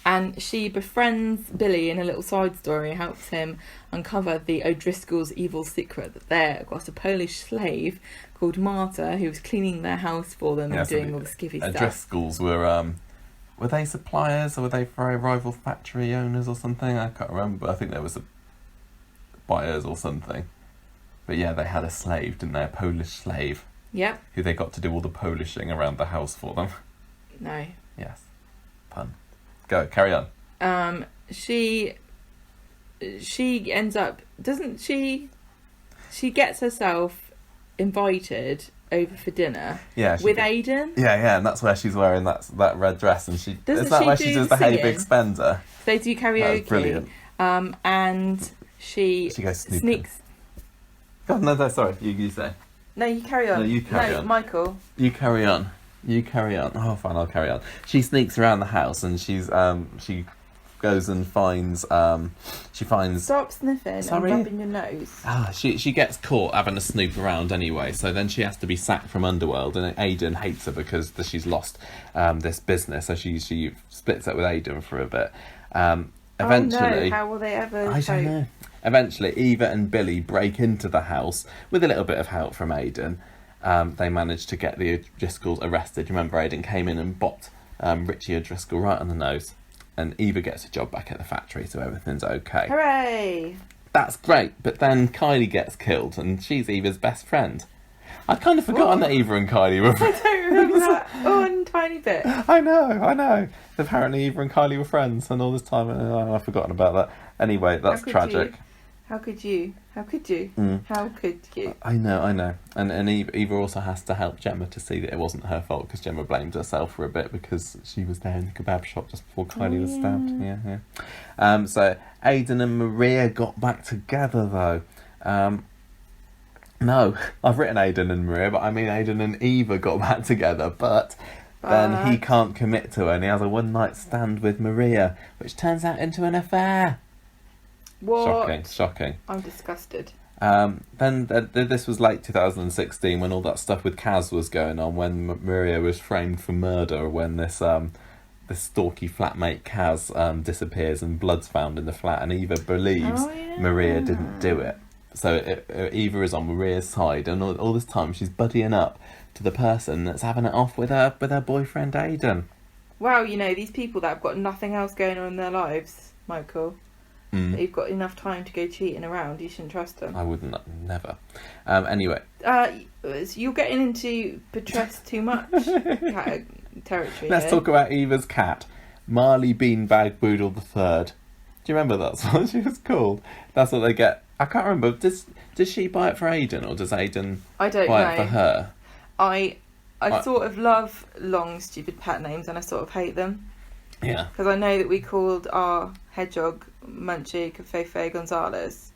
and she befriends Billy in a little side story and helps him uncover the O'Driscoll's evil secret that they've got a Polish slave called Marta who was cleaning their house for them and doing all the skivvy stuff. O'Driscoll's were they suppliers, or were they for rival factory owners or something? I can't remember. I think there was buyers or something, but yeah, they had a slave, didn't they? A Polish slave. Yep. Who they got to do all the polishing around the house for them. No, Yes. Pun. Go, carry on. She ends up, doesn't she? She gets herself invited over for dinner. Yeah. With Aidan. Yeah, and that's where she's wearing that red dress, and is that where she does the Hey Big Spender? They do karaoke. Brilliant. And she goes sneaks. God, no, sorry. You say. No, you carry on. No, you carry on. Michael. You carry on. Oh, fine, I'll carry on. She sneaks around the house, and she goes and finds. Stop sniffing. Sorry? And rubbing your nose. She gets caught having a snoop around anyway, so then she has to be sacked from Underworld, and Aidan hates her because she's lost this business, so she splits up with Aidan for a bit. Eventually, how will they ever? I don't know. Eventually, Eva and Billy break into the house with a little bit of help from Aidan. They manage to get the O'Driscolls arrested. Remember, Aidan came in and bopped Richie O'Driscoll right on the nose. And Eva gets a job back at the factory, so everything's okay. Hooray! That's great, but then Kylie gets killed, and she's Eva's best friend. I'd kind of forgotten that Eva and Kylie were friends. I don't remember that one tiny bit. I know. Apparently Eva and Kylie were friends, and all this time I've forgotten about that. Anyway, that's tragic. How could you? How could you? I know. And Eva also has to help Gemma to see that it wasn't her fault, because Gemma blamed herself for a bit because she was there in the kebab shop just before Kylie was stabbed. Yeah. So Aidan and Maria got back together though. No, I've written Aidan and Maria, but I mean Aidan and Eva got back together, but then he can't commit to her, and he has a one-night stand with Maria, which turns out into an affair. What? Shocking. I'm disgusted. Then this was late 2016 when all that stuff with Kaz was going on, when Maria was framed for murder, when this stalky flatmate Kaz disappears and blood's found in the flat, and Eva believes Maria didn't do it. So Eva is on Maria's side, and all this time she's buddying up to the person that's having it off with her boyfriend Aidan. Wow, these people that have got nothing else going on in their lives, Michael. That you've got enough time to go cheating around. You shouldn't trust them. I wouldn't, never. Anyway. You're getting into Patrese too much territory. Let's talk about Eva's cat, Marley Beanbag Boodle III. Do you remember that's what she was called? That's what they get. I can't remember. Does she buy it for Aidan, or does Aidan buy it for her? I sort of love long, stupid pet names, and I sort of hate them. Yeah. Because I know that we called our hedgehog Munchie Cafefe Gonzalez.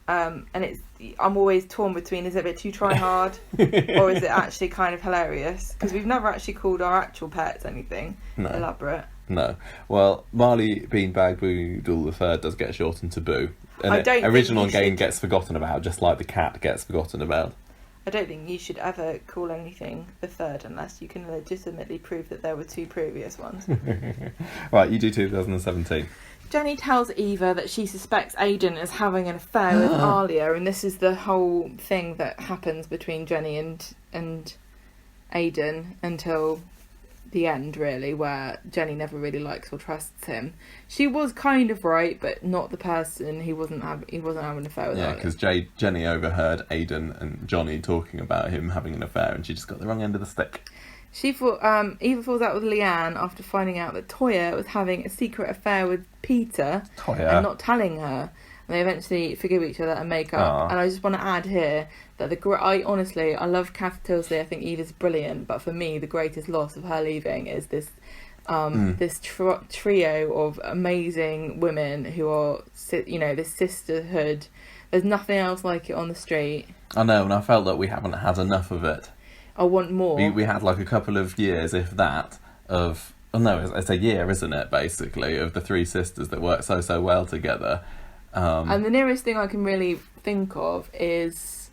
And I'm always torn between, is it a bit too try hard or is it actually kind of hilarious? Because we've never actually called our actual pets anything elaborate. No. Well, Marley Beanbag Boodle III does get shortened to Boo. And original game gets forgotten about, just like the cat gets forgotten about. I don't think you should ever call anything the third unless you can legitimately prove that there were two previous ones. Right, you do 2017. Jenny tells Eva that she suspects Aidan is having an affair with Alia, and this is the whole thing that happens between Jenny and Aidan until the end, really, where Jenny never really likes or trusts him. She was kind of right, but not the person. He wasn't having an affair with her. Yeah, because Jenny overheard Aidan and Johnny talking about him having an affair, and she just got the wrong end of the stick. She thought Eva falls out with Leanne after finding out that Toya was having a secret affair with Peter and not telling her. And they eventually forgive each other and make up. And I just want to add here that I love Kath Tilsley. I think Eva's brilliant, but for me, the greatest loss of her leaving is this trio of amazing women who are, this sisterhood. There's nothing else like it on the street. I know, and I felt that we haven't had enough of it. I want more. We had like a couple of years, if that, of... Oh no, it's a year, isn't it, basically, of the three sisters that work so well together. And the nearest thing I can really think of is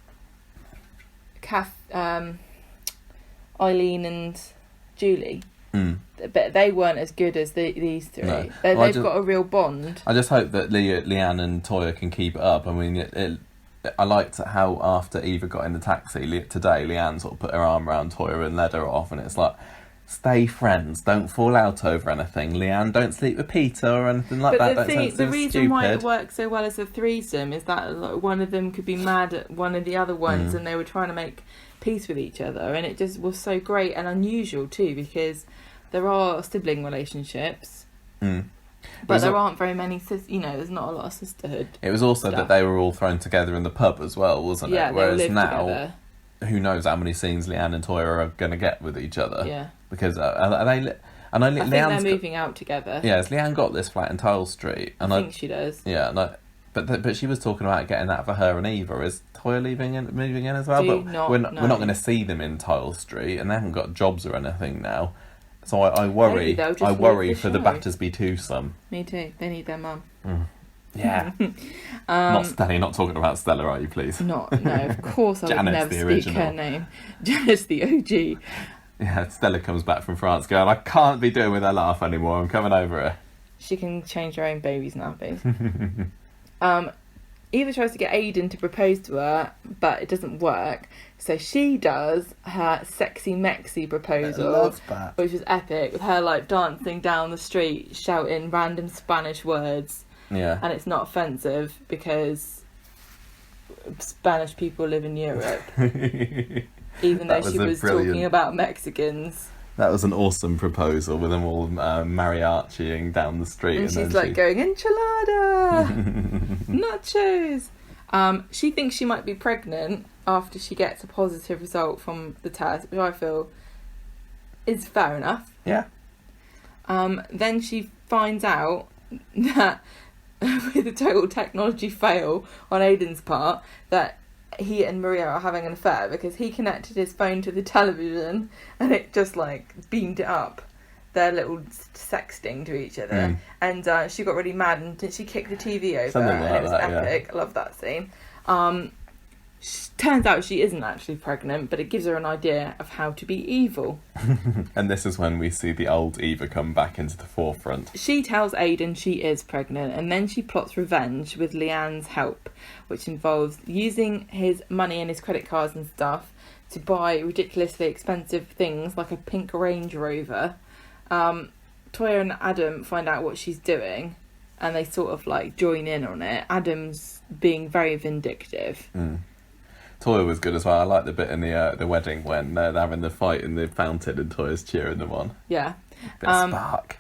Eileen and Julie. But they weren't as good as these three. No. They've got a real bond. I just hope that Leanne and Toya can keep it up. I mean, I liked how after Eva got in the taxi today, Leanne sort of put her arm around Toya and led her off, and it's like, stay friends, don't fall out over anything. Leanne, don't sleep with Peter or anything like that. But the reason why it works so well as a threesome is that one of them could be mad at one of the other ones, and they were trying to make peace with each other, and it just was so great and unusual too, because there are sibling relationships, Mm. but there aren't very many. There's not a lot of sisterhood. It was also stuff. that they were all thrown together in the pub as well, wasn't Yeah, it? they all Whereas live now, together. who knows how many scenes Leanne and Toya are going to get with each other? Yeah, Because are they? I know I think Leanne's they're moving out together. Yeah, has Leanne got this flat in Tile Street? And I think she does. Yeah, no, but she was talking about getting that for her and Eva. Is Toya moving in as well? Do But not we're know. not going to see them in Tile Street, and they haven't got jobs or anything now. So I worry. Maybe they'll just I leave worry the for the show. Battersby twosome. Me too. They need their mum. Yeah. Not Stella. Not talking about Stella, are you? Please. No, of course I would Janice, never the speak original. her name. Janice, the OG. Yeah, Stella comes back from France going, I can't be doing with her laugh anymore. I'm coming over her. She can change her own baby's nappies. Eva tries to get Aidan to propose to her, but it doesn't work. So she does her sexy Mexi proposal, Love that. which was epic, with her like dancing down the street, shouting random Spanish words. Yeah. And it's not offensive because Spanish people live in Europe, even though That she was a was brilliant- talking about Mexicans. That was an awesome proposal with them all mariachiing down the street. And then she's like going, enchilada, nachos. She thinks she might be pregnant after she gets a positive result from the test, which I feel is fair enough. Yeah. Then she finds out that with a total technology fail on Aidan's part, that he and Maria are having an affair because he connected his phone to the television and it just like beamed it up, their little sexting to each other. And she got really mad and she kicked the TV over. Something like and it was that, epic. I love that scene. Turns out she isn't actually pregnant, but it gives her an idea of how to be evil. And this is when we see the old Eva come back into the forefront. She tells Aidan she is pregnant, and then she plots revenge with Leanne's help, which involves using his money and his credit cards and stuff to buy ridiculously expensive things like a pink Range Rover. Toya and Adam find out what she's doing, and they sort of like join in on it. Adam's being very vindictive. Toya was good as well. I like the bit in the wedding when they're having the fight in the fountain and Toya's cheering them on. Yeah. Bit of spark.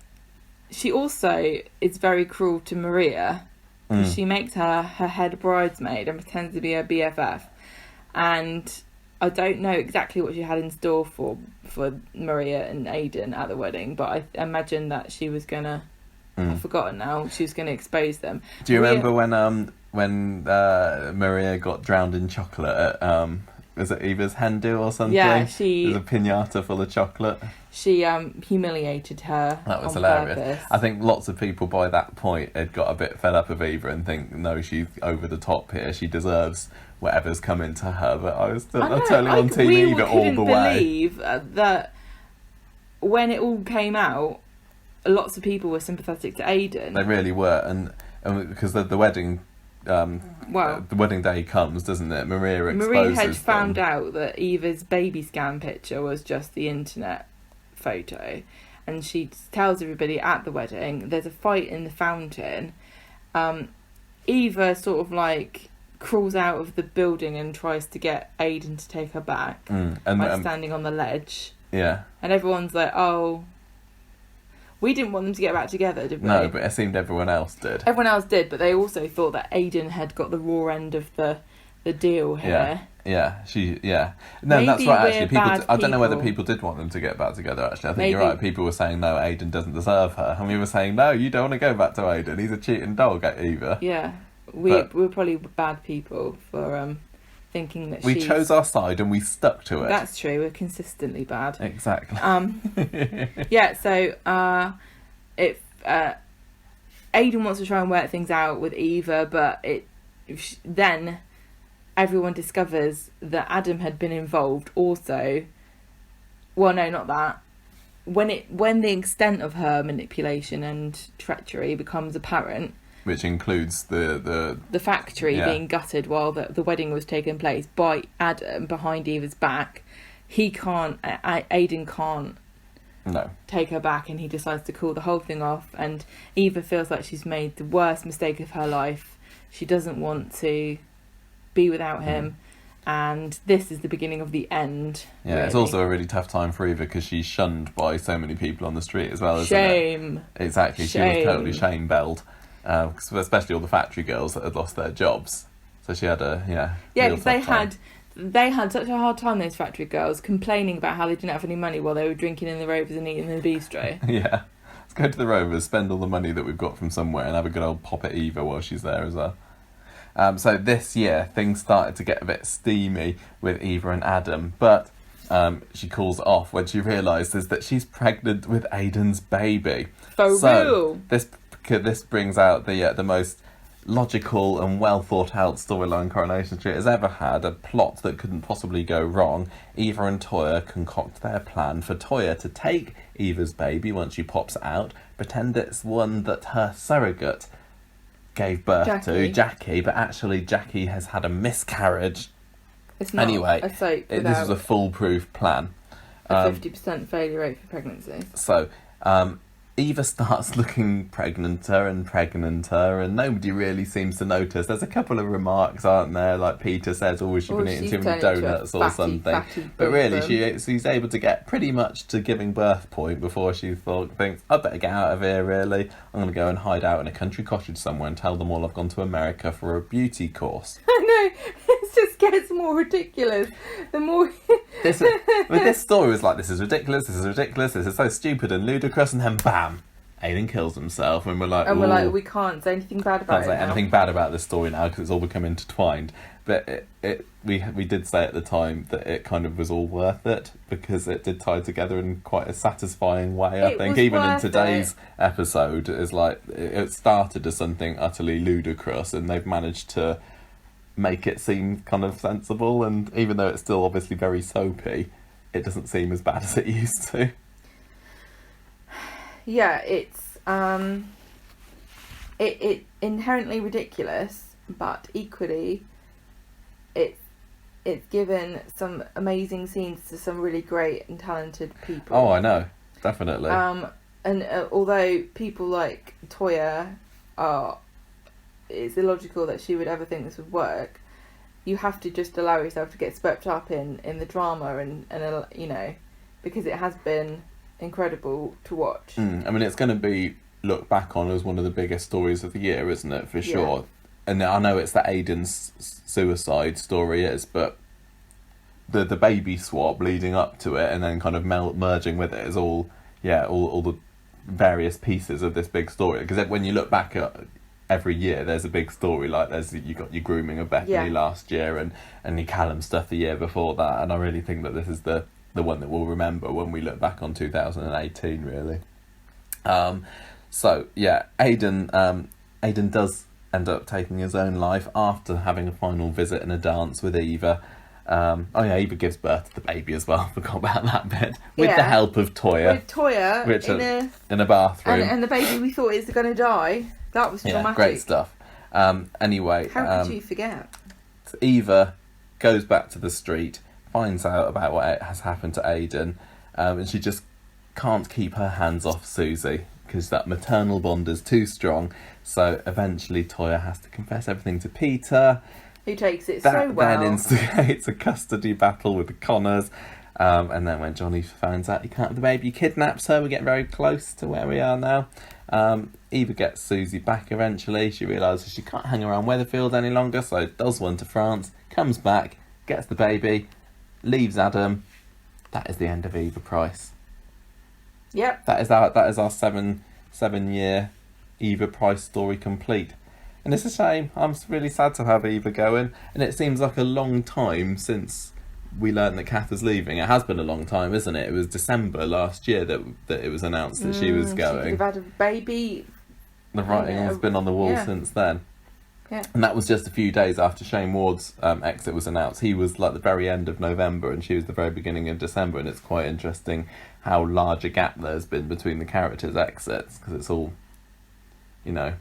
She also is very cruel to Maria. She makes her head bridesmaid and pretends to be her BFF. And I don't know exactly what she had in store for Maria and Aidan at the wedding, but I imagine that she was gonna. I've forgotten now. She was gonna expose them. Do you remember when Maria got drowned in chocolate at was it Eva's hen do or something? Yeah, There's a pinata full of chocolate. She humiliated her. That was on hilarious. purpose. I think lots of people by that point had got a bit fed up of Eva and think, no, she's over the top here. She deserves whatever's coming to her. But I'm totally on Team Eva all the way. Believe that when it all came out, lots of people were sympathetic to Aidan. They really were, and because the wedding. The wedding day comes, doesn't it? Maria had found out that Eva's baby scan picture was just the internet photo, and she tells everybody at the wedding there's a fight in the fountain. Eva sort of like crawls out of the building and tries to get Aidan to take her back by standing on the ledge. Yeah. And everyone's like, oh, we didn't want them to get back together, did we? No, but it seemed everyone else did. Everyone else did, but they also thought that Aidan had got the raw end of the deal here. Yeah. No, Maybe that's right, actually. we're I don't know whether people. people did want them to get back together, actually. I think Maybe. you're right. People were saying, no, Aidan doesn't deserve her. And we were saying, no, you don't want to go back to Aidan. He's a cheating dog, Eva. Yeah. We're probably bad people for thinking that we chose our side and we stuck to it. That's true. We're consistently bad. Exactly. Yeah. So Aidan wants to try and work things out with Eva, but then everyone discovers that Adam had been involved also. Well, no, not that. When the extent of her manipulation and treachery becomes apparent, which includes the factory being gutted while the wedding was taking place by Adam behind Eva's back, Aidan can't take her back, and he decides to call the whole thing off. And Eva feels like she's made the worst mistake of her life. She doesn't want to be without him, and this is the beginning of the end. Yeah, really. It's also a really tough time for Eva because she's shunned by so many people on the street as well, isn't Shame. it? Exactly, Shame. she was totally shame-belled, especially all the factory girls that had lost their jobs. So she had Yeah, real because tough time. they had such a hard time, those factory girls, complaining about how they didn't have any money while they were drinking in the Rovers and eating in the bistro. Yeah. Let's go to the Rovers, spend all the money that we've got from somewhere and have a good old pop at Eva while she's there as well. So this year, things started to get a bit steamy with Eva and Adam, but she calls it off when she realises that she's pregnant with Aidan's baby. For real? This brings out the most logical and well thought out storyline Coronation Street has ever had, a plot that couldn't possibly go wrong. Eva and Toyah concoct their plan for Toyah to take Eva's baby once she pops out, pretend it's one that her surrogate gave birth to, Jackie, but actually Jackie has had a miscarriage. It's not anyway, a soap this was a foolproof plan. A 50% failure rate for pregnancy. So, Eva starts looking pregnanter, and nobody really seems to notice. There's a couple of remarks, aren't there? Like Peter says, "Oh, she's been eating too many donuts or something." But really, she's able to get pretty much to giving birth point before she thinks, "I better get out of here. Really, I'm going to go and hide out in a country cottage somewhere and tell them all I've gone to America for a beauty course." I know, it just gets more ridiculous. The more this story was like, this is ridiculous, this is so stupid and ludicrous, and then bam, Aidan kills himself, and we're like, we can't say anything bad about it. Can't say anything bad about this story now because it's all become intertwined. But we did say at the time that it kind of was all worth it because it did tie together in quite a satisfying way. I think even in today's episode, it's like it started as something utterly ludicrous, and they've managed to make it seem kind of sensible, and even though it's still obviously very soapy, it doesn't seem as bad as it used to. Yeah, it's it inherently ridiculous, but equally it's given some amazing scenes to some really great and talented people. Oh, I know, definitely. And although people like Toyah it's illogical that she would ever think this would work, you have to just allow yourself to get swept up in the drama and you know, because it has been incredible to watch. I mean, it's going to be looked back on as one of the biggest stories of the year, isn't it, for sure? Yeah. And I know it's that Aidan's suicide story is, but the baby swap leading up to it and then kind of merging with it is all the various pieces of this big story. Because when you look back at every year, there's a big story. Like you got your grooming of Bethany last year and your Callum stuff the year before that. And I really think that this is the one that we'll remember when we look back on 2018, really. So yeah, Aidan does end up taking his own life after having a final visit and a dance with Eva. Eva gives birth to the baby as well. Forgot about that bit. With the help of Toyah. With Toyah in a bathroom. And the baby we thought is going to die. That was dramatic. Yeah, great stuff. Anyway. How could you forget? Eva goes back to the street, finds out about what has happened to Aidan, and she just can't keep her hands off Susie because that maternal bond is too strong. So eventually Toyah has to confess everything to Peter. Who takes it so well. Then instigates a custody battle with the Connors. And then when Johnny finds out he can't have the baby, he kidnaps her. We get very close to where we are now. Eva gets Susie back eventually. She realises she can't hang around Weatherfield any longer, so does one to France, comes back, gets the baby, leaves Adam. That is the end of Eva Price. Yep. That is our 7-year Eva Price story complete. And it's a shame. I'm really sad to have Eva going. And it seems like a long time since we learned that Kath was leaving. It has been a long time, isn't it? It was December last year that it was announced that she was going. She could have had a baby. The writing has been on the wall since then. Yeah. And that was just a few days after Shane Ward's exit was announced. He was like the very end of November and she was the very beginning of December. And it's quite interesting how large a gap there's been between the characters' exits, because it's all, you know,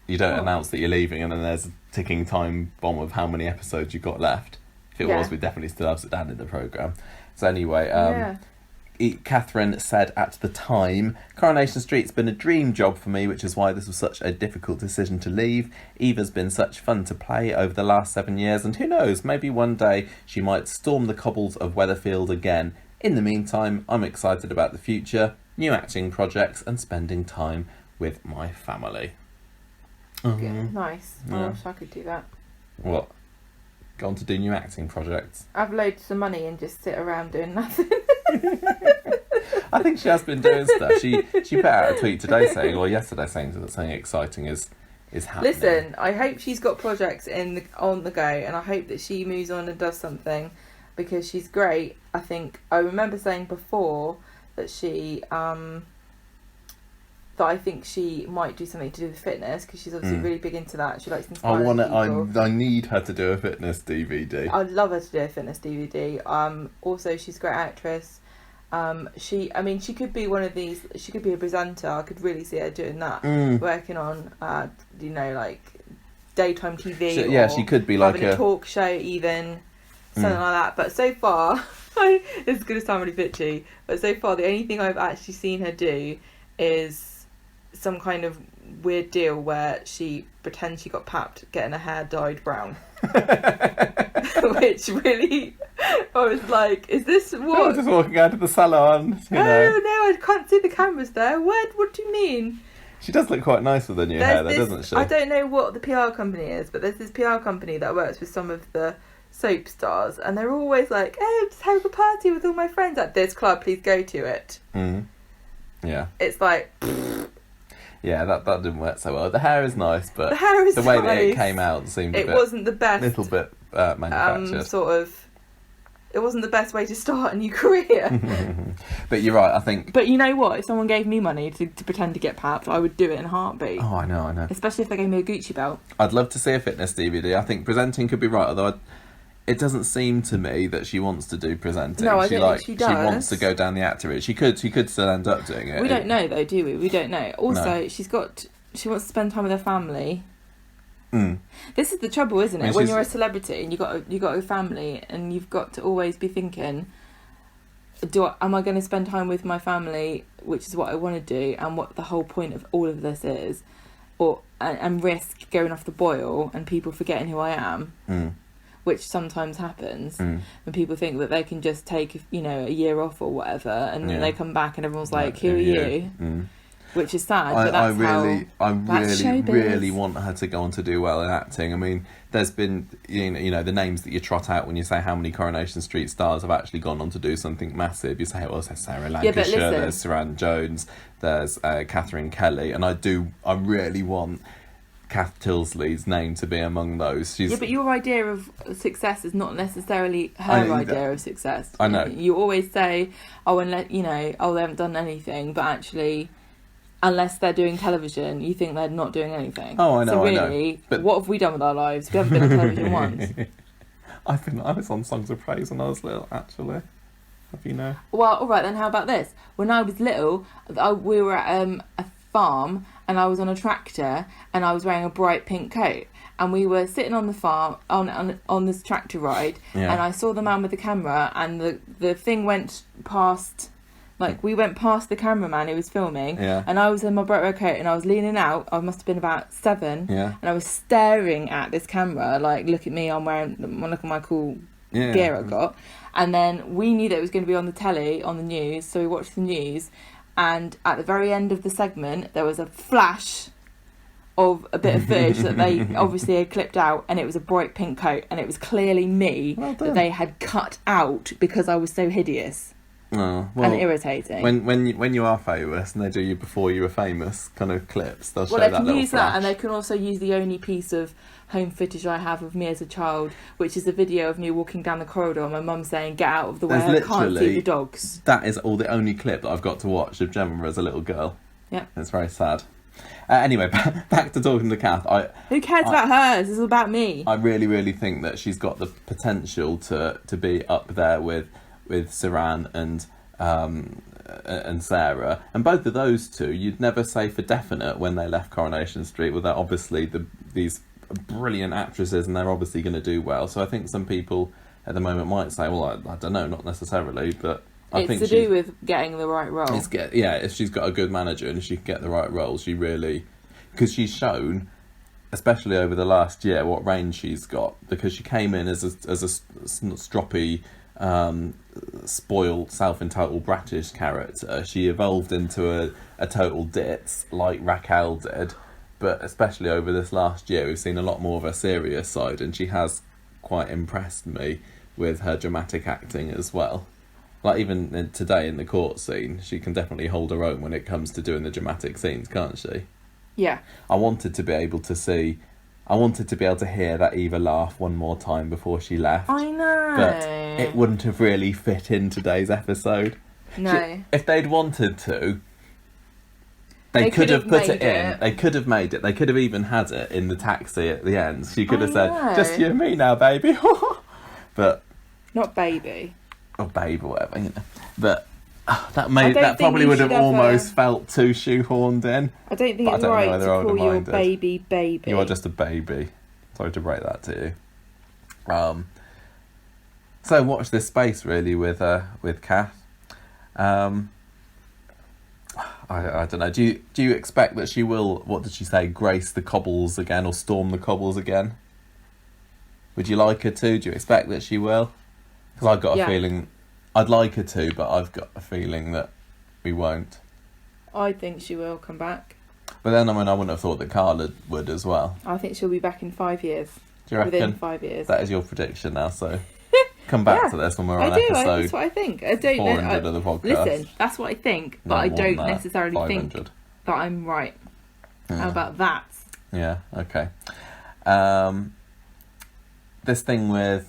you don't announce that you're leaving and then there's a ticking time bomb of how many episodes you've got left. If it was, we'd definitely still have Sudan in the programme. So anyway, Catherine said at the time, Coronation Street's been a dream job for me, which is why this was such a difficult decision to leave. Eva's been such fun to play over the last 7 years, and who knows, maybe one day she might storm the cobbles of Weatherfield again. In the meantime, I'm excited about the future, new acting projects, and spending time with my family. Yeah, nice. I Yeah. wish I could do that. What? Go on to do new acting projects? Have loads of money and just sit around doing nothing. I think she has been doing stuff. She put out a tweet today saying, or yesterday saying that something exciting is happening. Listen, I hope she's got projects on the go, and I hope that she moves on and does something, because she's great. I remember saying before that that I think she might do something to do with fitness, because she's obviously really big into that. She likes inspiring people. I need her to do a fitness DVD. I'd love her to do a fitness DVD. Also, she's a great actress. She could be one of these. She could be a presenter. I could really see her doing that, working on, like daytime TV. She could be like having a talk show, even something like that. But so far, this is going to sound really bitchy, but so far the only thing I've actually seen her do is some kind of weird deal where she pretends she got papped getting her hair dyed brown. Which really, I was like, is this what? I'm just walking out of the salon. No, I can't see the cameras there. What do you mean? She does look quite nice with the new hair, though, doesn't she? I don't know what the PR company is, but there's this PR company that works with some of the soap stars, and they're always like, "Oh, just have a party with all my friends at this club. Please go to it." Yeah. It's like. Yeah, that didn't work so well. The hair is nice, but the hair is the way nice. that it came out seemed it wasn't the best. Little bit manufactured. It wasn't the best way to start a new career. But you're right, I think. But you know what? If someone gave me money to pretend to get papped, I would do it in a heartbeat. Oh, I know. Especially if they gave me a Gucci belt. I'd love to see a fitness DVD. I think presenting could be right, although it doesn't seem to me that she wants to do presenting. No, I don't think she does. She wants to go down the actor route. She could still end up doing it. We don't know though, do we? We don't know. Also, she wants to spend time with her family. This is the trouble, isn't it? When you're a celebrity and you got a family, and you've got to always be thinking, am I going to spend time with my family, which is what I want to do, and what the whole point of all of this is, and risk going off the boil and people forgetting who I am, which sometimes happens when people think that they can just take a year off or whatever, and then they come back and everyone's like, "Who are you?" Which is sad, but that's I really want her to go on to do well in acting. I mean, there's been, the names that you trot out when you say how many Coronation Street stars have actually gone on to do something massive. You say, there's Sarah Lancashire, there's Saran Jones, there's Catherine Kelly, and I really want Kath Tilsley's name to be among those. But your idea of success is not necessarily her idea of success. I know. You always say, they haven't done anything, but actually, unless they're doing television, you think they're not doing anything. Oh, I know, so really, But what have we done with our lives? We haven't been on television once. I was on Songs of Praise when I was little, actually. Well, all right then. How about this? When I was little, we were at a farm, and I was on a tractor, and I was wearing a bright pink coat, and we were sitting on the farm on this tractor ride, and I saw the man with the camera, and the thing went past. Like, we went past the cameraman who was filming, and I was in my bright red coat, and I was leaning out. I must have been about 7, and I was staring at this camera, like, look at me, look at my cool gear I got. And then we knew that it was going to be on the telly, on the news, so we watched the news, and at the very end of the segment, there was a flash of a bit of footage that they obviously had clipped out, and it was a bright pink coat, and it was clearly me that they had cut out because I was so hideous. Oh, well, and irritating. When you are famous and they do you before you were famous kind of clips, they'll show that little flash. Well, they can use that, and they can also use the only piece of home footage I have of me as a child, which is a video of me walking down the corridor and my mum saying, "Get out of the way, I can't see the dogs." That is the only clip that I've got to watch of Gemma as a little girl. Yeah. It's very sad. Anyway, back to talking to Kath. Who cares about her? This is about me. I really, really think that she's got the potential to be up there with Saran and Sarah, and both of those two you'd never say for definite when they left Coronation Street. Well, they're obviously these brilliant actresses, and they're obviously going to do well. So I think some people at the moment might say, well, I don't know, not necessarily, but It's to do with getting the right role. If she's got a good manager and if she can get the right role, she really... Because she's shown, especially over the last year, what range she's got. Because she came in as a stroppy, spoiled, self-entitled, bratish character. She evolved into a total ditz, like Raquel did. But especially over this last year, we've seen a lot more of her serious side, and she has quite impressed me with her dramatic acting as well. Like even today in the court scene, she can definitely hold her own when it comes to doing the dramatic scenes, can't she? Yeah. I wanted to be able to hear that Eva laugh one more time before she left. I know. But it wouldn't have really fit in today's episode. No. If they'd wanted to, they could have put it in. They could have made it. They could have even had it in the taxi at the end. She could have said, "Just you and me now, baby." But not baby. Or babe or whatever, you know. But that probably would have almost felt too shoehorned in. I don't think it's right to call your baby. You are just a baby. Sorry to break that to you. So watch this space really with Kath. I don't know. Do you expect that she will? What did she say? Grace the cobbles again or storm the cobbles again? Would you like her to? Do you expect that she will? Because I've got a feeling... I'd like her to, but I've got a feeling that we won't. I think she will come back. But then, I wouldn't have thought that Carla would as well. I think she'll be back in 5 years. Do you reckon? Within 5 years. That is your prediction now, so... Come back to this when we're on episode... That's what I think. I don't 400 of the podcast. Listen, that's what I think, but I don't necessarily 500. think that I'm right. Yeah. How about that? Yeah, okay. This thing with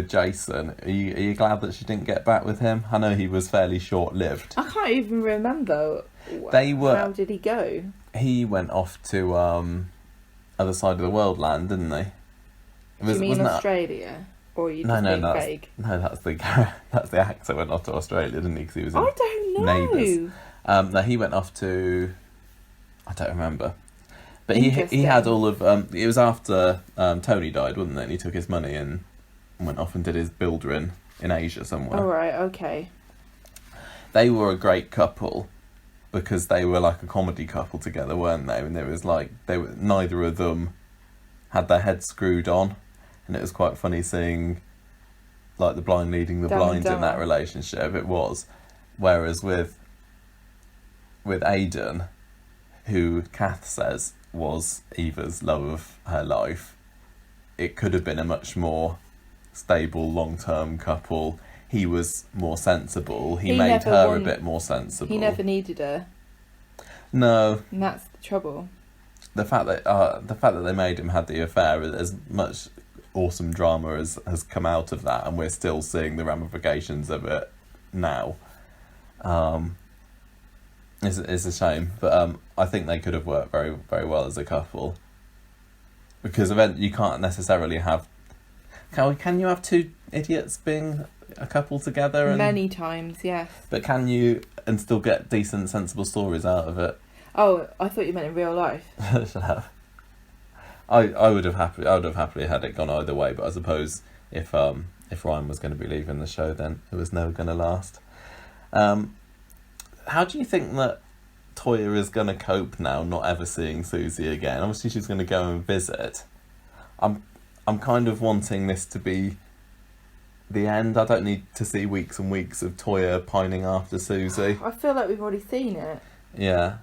Jason, are you glad that she didn't get back with him? I know he was fairly short-lived. I can't even remember. How did he go? He went off to other side of the world land, didn't he? Do you mean Australia? Or are you just being vague? No, that's the actor went off to Australia, didn't he? Because he was in I don't know. Neighbours. No, he went off to... I don't remember. But he had all of... it was after Tony died, wasn't it? And he took his money and went off and did his builder in Asia somewhere. All right, okay. They were a great couple because they were like a comedy couple together, weren't they? And it was like neither of them had their heads screwed on, and it was quite funny seeing like the blind leading the blind in that relationship. It was, whereas with Aidan, who Kath says was Eva's love of her life, it could have been a much more stable, long-term couple. He was more sensible. He made her a bit more sensible. He never needed her. No. And that's the trouble. The fact that they made him had the affair, as much awesome drama has come out of that, and we're still seeing the ramifications of it now. It's a shame, but I think they could have worked very, very well as a couple. Because you can't necessarily have... Can you have two idiots being a couple together? Many times, yes. But can you and still get decent, sensible stories out of it? Oh, I thought you meant in real life. Should have. I would have happily had it gone either way, but I suppose if Ryan was going to be leaving the show, then it was never going to last. How do you think that Toya is going to cope now, not ever seeing Susie again? Obviously, she's going to go and visit. I'm kind of wanting this to be the end. I don't need to see weeks and weeks of Toya pining after Susie. I feel like we've already seen it. Yeah.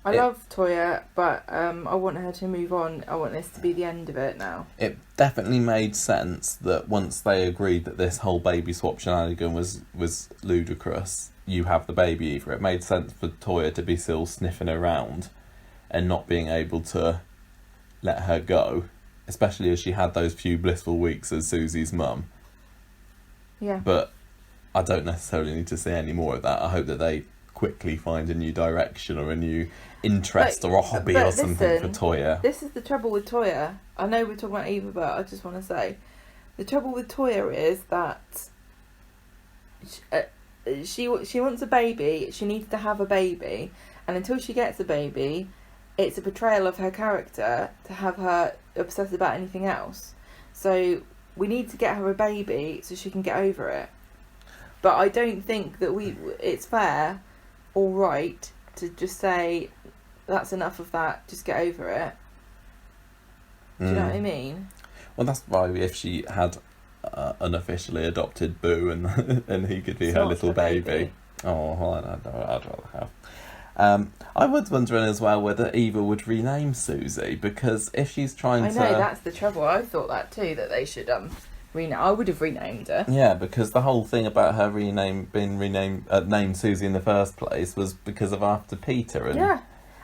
I love Toya, but I want her to move on. I want this to be the end of it now. It definitely made sense that once they agreed that this whole baby swap shenanigan was ludicrous, you have the baby Eva. It made sense for Toya to be still sniffing around and not being able to let her go, especially as she had those few blissful weeks as Susie's mum. Yeah. But I don't necessarily need to see any more of that. I hope that they quickly find a new direction or a new interest or a hobby or something for Toya. This is the trouble with Toya. I know we're talking about Eva, but I just want to say the trouble with Toya is that she wants a baby. She needs to have a baby, and until she gets a baby, it's a betrayal of her character to have her obsessed about anything else. So we need to get her a baby so she can get over it. But I don't think that it's fair or right to just say, that's enough of that, just get over it. Do you know what I mean? Well, that's why if she had an officially adopted Boo and he could be her little baby. Oh, well, I'd rather have. I was wondering as well whether Eva would rename Susie, because if she's trying to... I know, that's the trouble. I thought that too, that they should rename. I would have renamed her. Yeah, because the whole thing about her named Susie in the first place was because of after Peter. And yeah.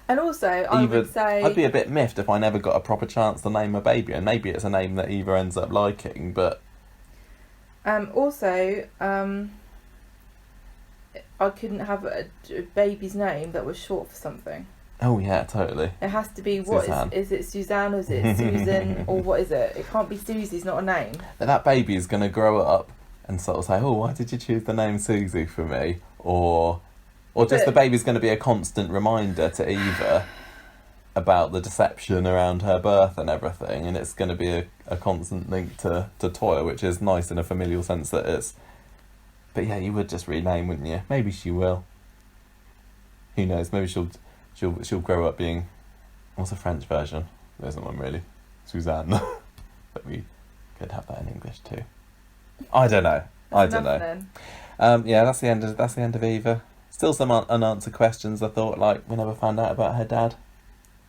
And also, I would say... I'd be a bit miffed if I never got a proper chance to name a baby, and maybe it's a name that Eva ends up liking, but... I couldn't have a baby's name that was short for something. Oh, yeah, totally. It has to be, is it Suzanne, or is it Susan, or what is it? It can't be Susie's not a name. That baby is going to grow up and sort of say, oh, why did you choose the name Susie for me? Or the baby's going to be a constant reminder to Eva about the deception around her birth and everything, and it's going to be a constant link to Toya, which is nice in a familial sense that it's... But yeah, you would just rename, wouldn't you? Maybe she will. Who knows? Maybe she'll grow up being... What's the French version? There isn't one really. Suzanne. But we could have that in English too. I don't know. Yeah, that's the end of Eva. Still some unanswered questions. I thought, like, we never found out about her dad.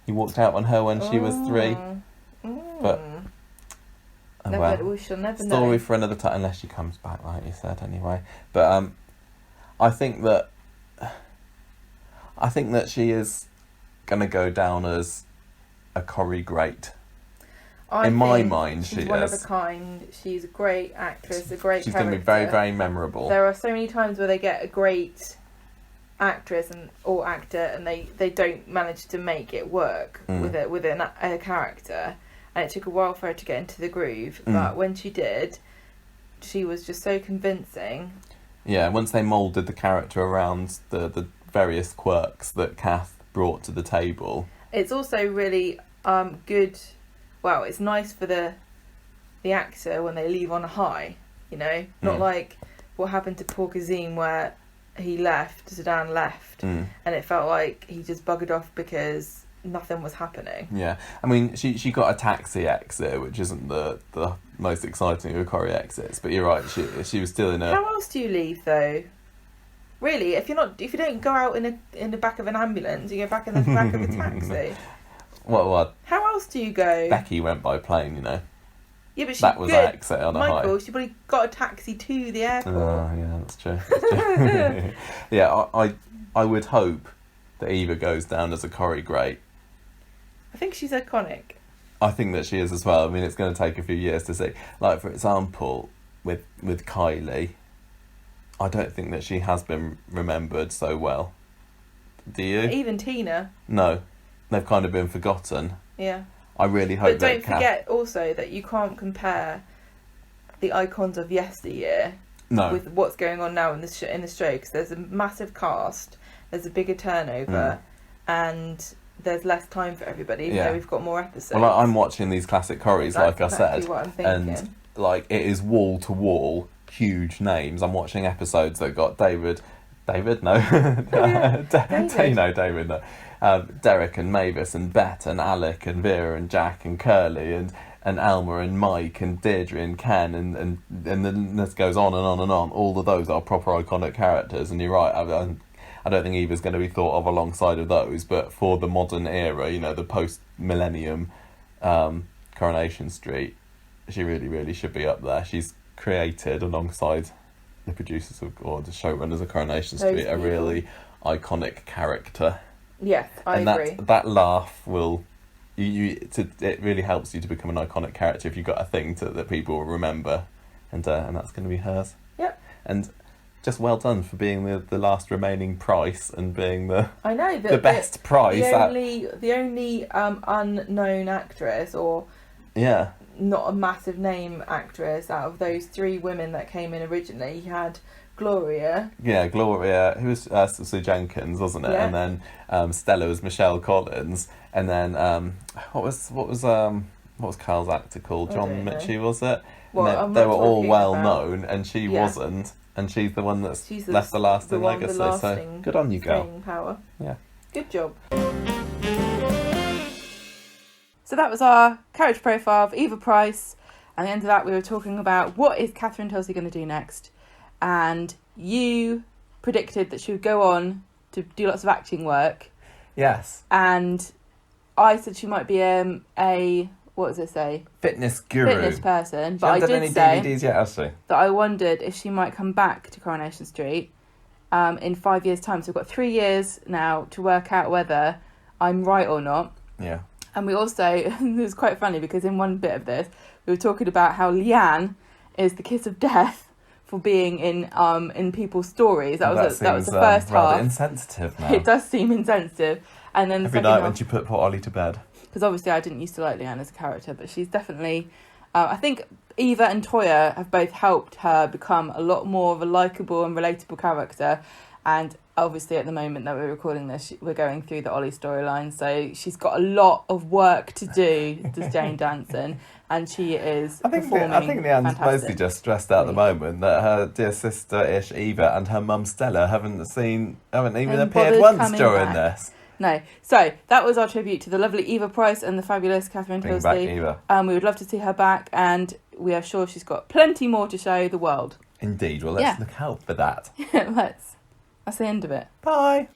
He walked out on her when she was 3. But we shall never know. Story for another time, unless she comes back, like you said, anyway. But I think that she is going to go down as a Corrie great. In my mind, she's one of a kind. She's a great actress, a great She's character. going to be very, very memorable. There are so many times where they get a great actress or actor and they don't manage to make it work with a character, and it took a while for her to get into the groove, but when she did, she was just so convincing. Yeah, once they moulded the character around the various quirks that Kath brought to the table. It's also really good. Well, it's nice for the actor when they leave on a high, not like what happened to Paul Kazim where Zidane left, and it felt like he just buggered off because nothing was happening. Yeah, I mean, she got a taxi exit, which isn't the most exciting of Corrie exits, but you're right, she was still in a... How else do you leave, though? Really, if you don't go out in the back of an ambulance, you go back in the back of a taxi. What? How else do you go? Becky went by plane, Yeah, but that was an exit on a high. Michael, she probably got a taxi to the airport. Oh, yeah, that's true. Yeah, I would hope that Eva goes down as a Corrie great. I think she's iconic. I think that she is as well. I mean, it's going to take a few years to see. Like, for example, with Kylie, I don't think that she has been remembered so well. Do you? Even Tina. No. They've kind of been forgotten. Yeah. I really hope that... But don't forget also that you can't compare the icons of yesteryear with what's going on now in the show, because there's a massive cast, there's a bigger turnover, and there's less time for everybody, even though we've got more episodes. Well, I'm watching these classic Corries, like I said, what I'm thinking. And like it is wall to wall huge names. I'm watching episodes that got David, no, Derek and Mavis and Bet and Alec and Vera and Jack and Curly and Elma and Mike and Deirdre and Ken and the list goes on and on and on. All of those are proper iconic characters, and you're right. I don't think Eva's going to be thought of alongside of those, but for the modern era, the post-millennium Coronation Street, she really, really should be up there. She's created, alongside the producers or the showrunners of Coronation Street, a really iconic character. Yes, I agree. That laugh will... it really helps you to become an iconic character if you've got a thing that people will remember, and that's going to be hers. Yep. And just well done for being the last remaining Price and being the best Price. The only unknown actress, or not a massive name actress, out of those 3 women that came in originally. You had Gloria. Yeah, Gloria, who was Sue Jenkins, wasn't it? Yeah. And then Stella was Michelle Collins. And then what was Carl's actor called? John Mitchie, was it? Well, they were all well known, and she wasn't. And she's the one that's She's left the lasting the one with legacy. the So lasting good on you, girl. staying power. Yeah. Good job. So that was our character profile of Eva Price. And at the end of that, we were talking about what is Catherine Tulsey going to do next. And you predicted that she would go on to do lots of acting work. Yes. And I said she might be a what does it say? Fitness guru. Fitness person. She But I hasn't done did any say DVDs yet, has she? that I wondered if she might come back to Coronation Street in 5 years' time. So we've got 3 years now to work out whether I'm right or not. Yeah. And we also, it was quite funny because in one bit of this, we were talking about how Leanne is the kiss of death for being in people's stories. That was the first rather half. insensitive now. It does seem insensitive. And then Every night when she put poor Ollie to bed. because obviously I didn't used to like Leanne as a character, but she's definitely... I think Eva and Toya have both helped her become a lot more of a likeable and relatable character. And obviously at the moment that we're recording this, we're going through the Ollie storyline. So she's got a lot of work to do, does Jane Danson. And she is performing I think Leanne's fantastic. mostly just stressed out at the moment that her dear sister-ish Eva and her mum Stella haven't even appeared bothered once coming during back. this. No. So that was our tribute to the lovely Eva Price and the fabulous Catherine Bring back Tulsey. Eva. We would love to see her back, and we are sure she's got plenty more to show the world. Indeed. Well, let's look out for that. That's the end of it. Bye.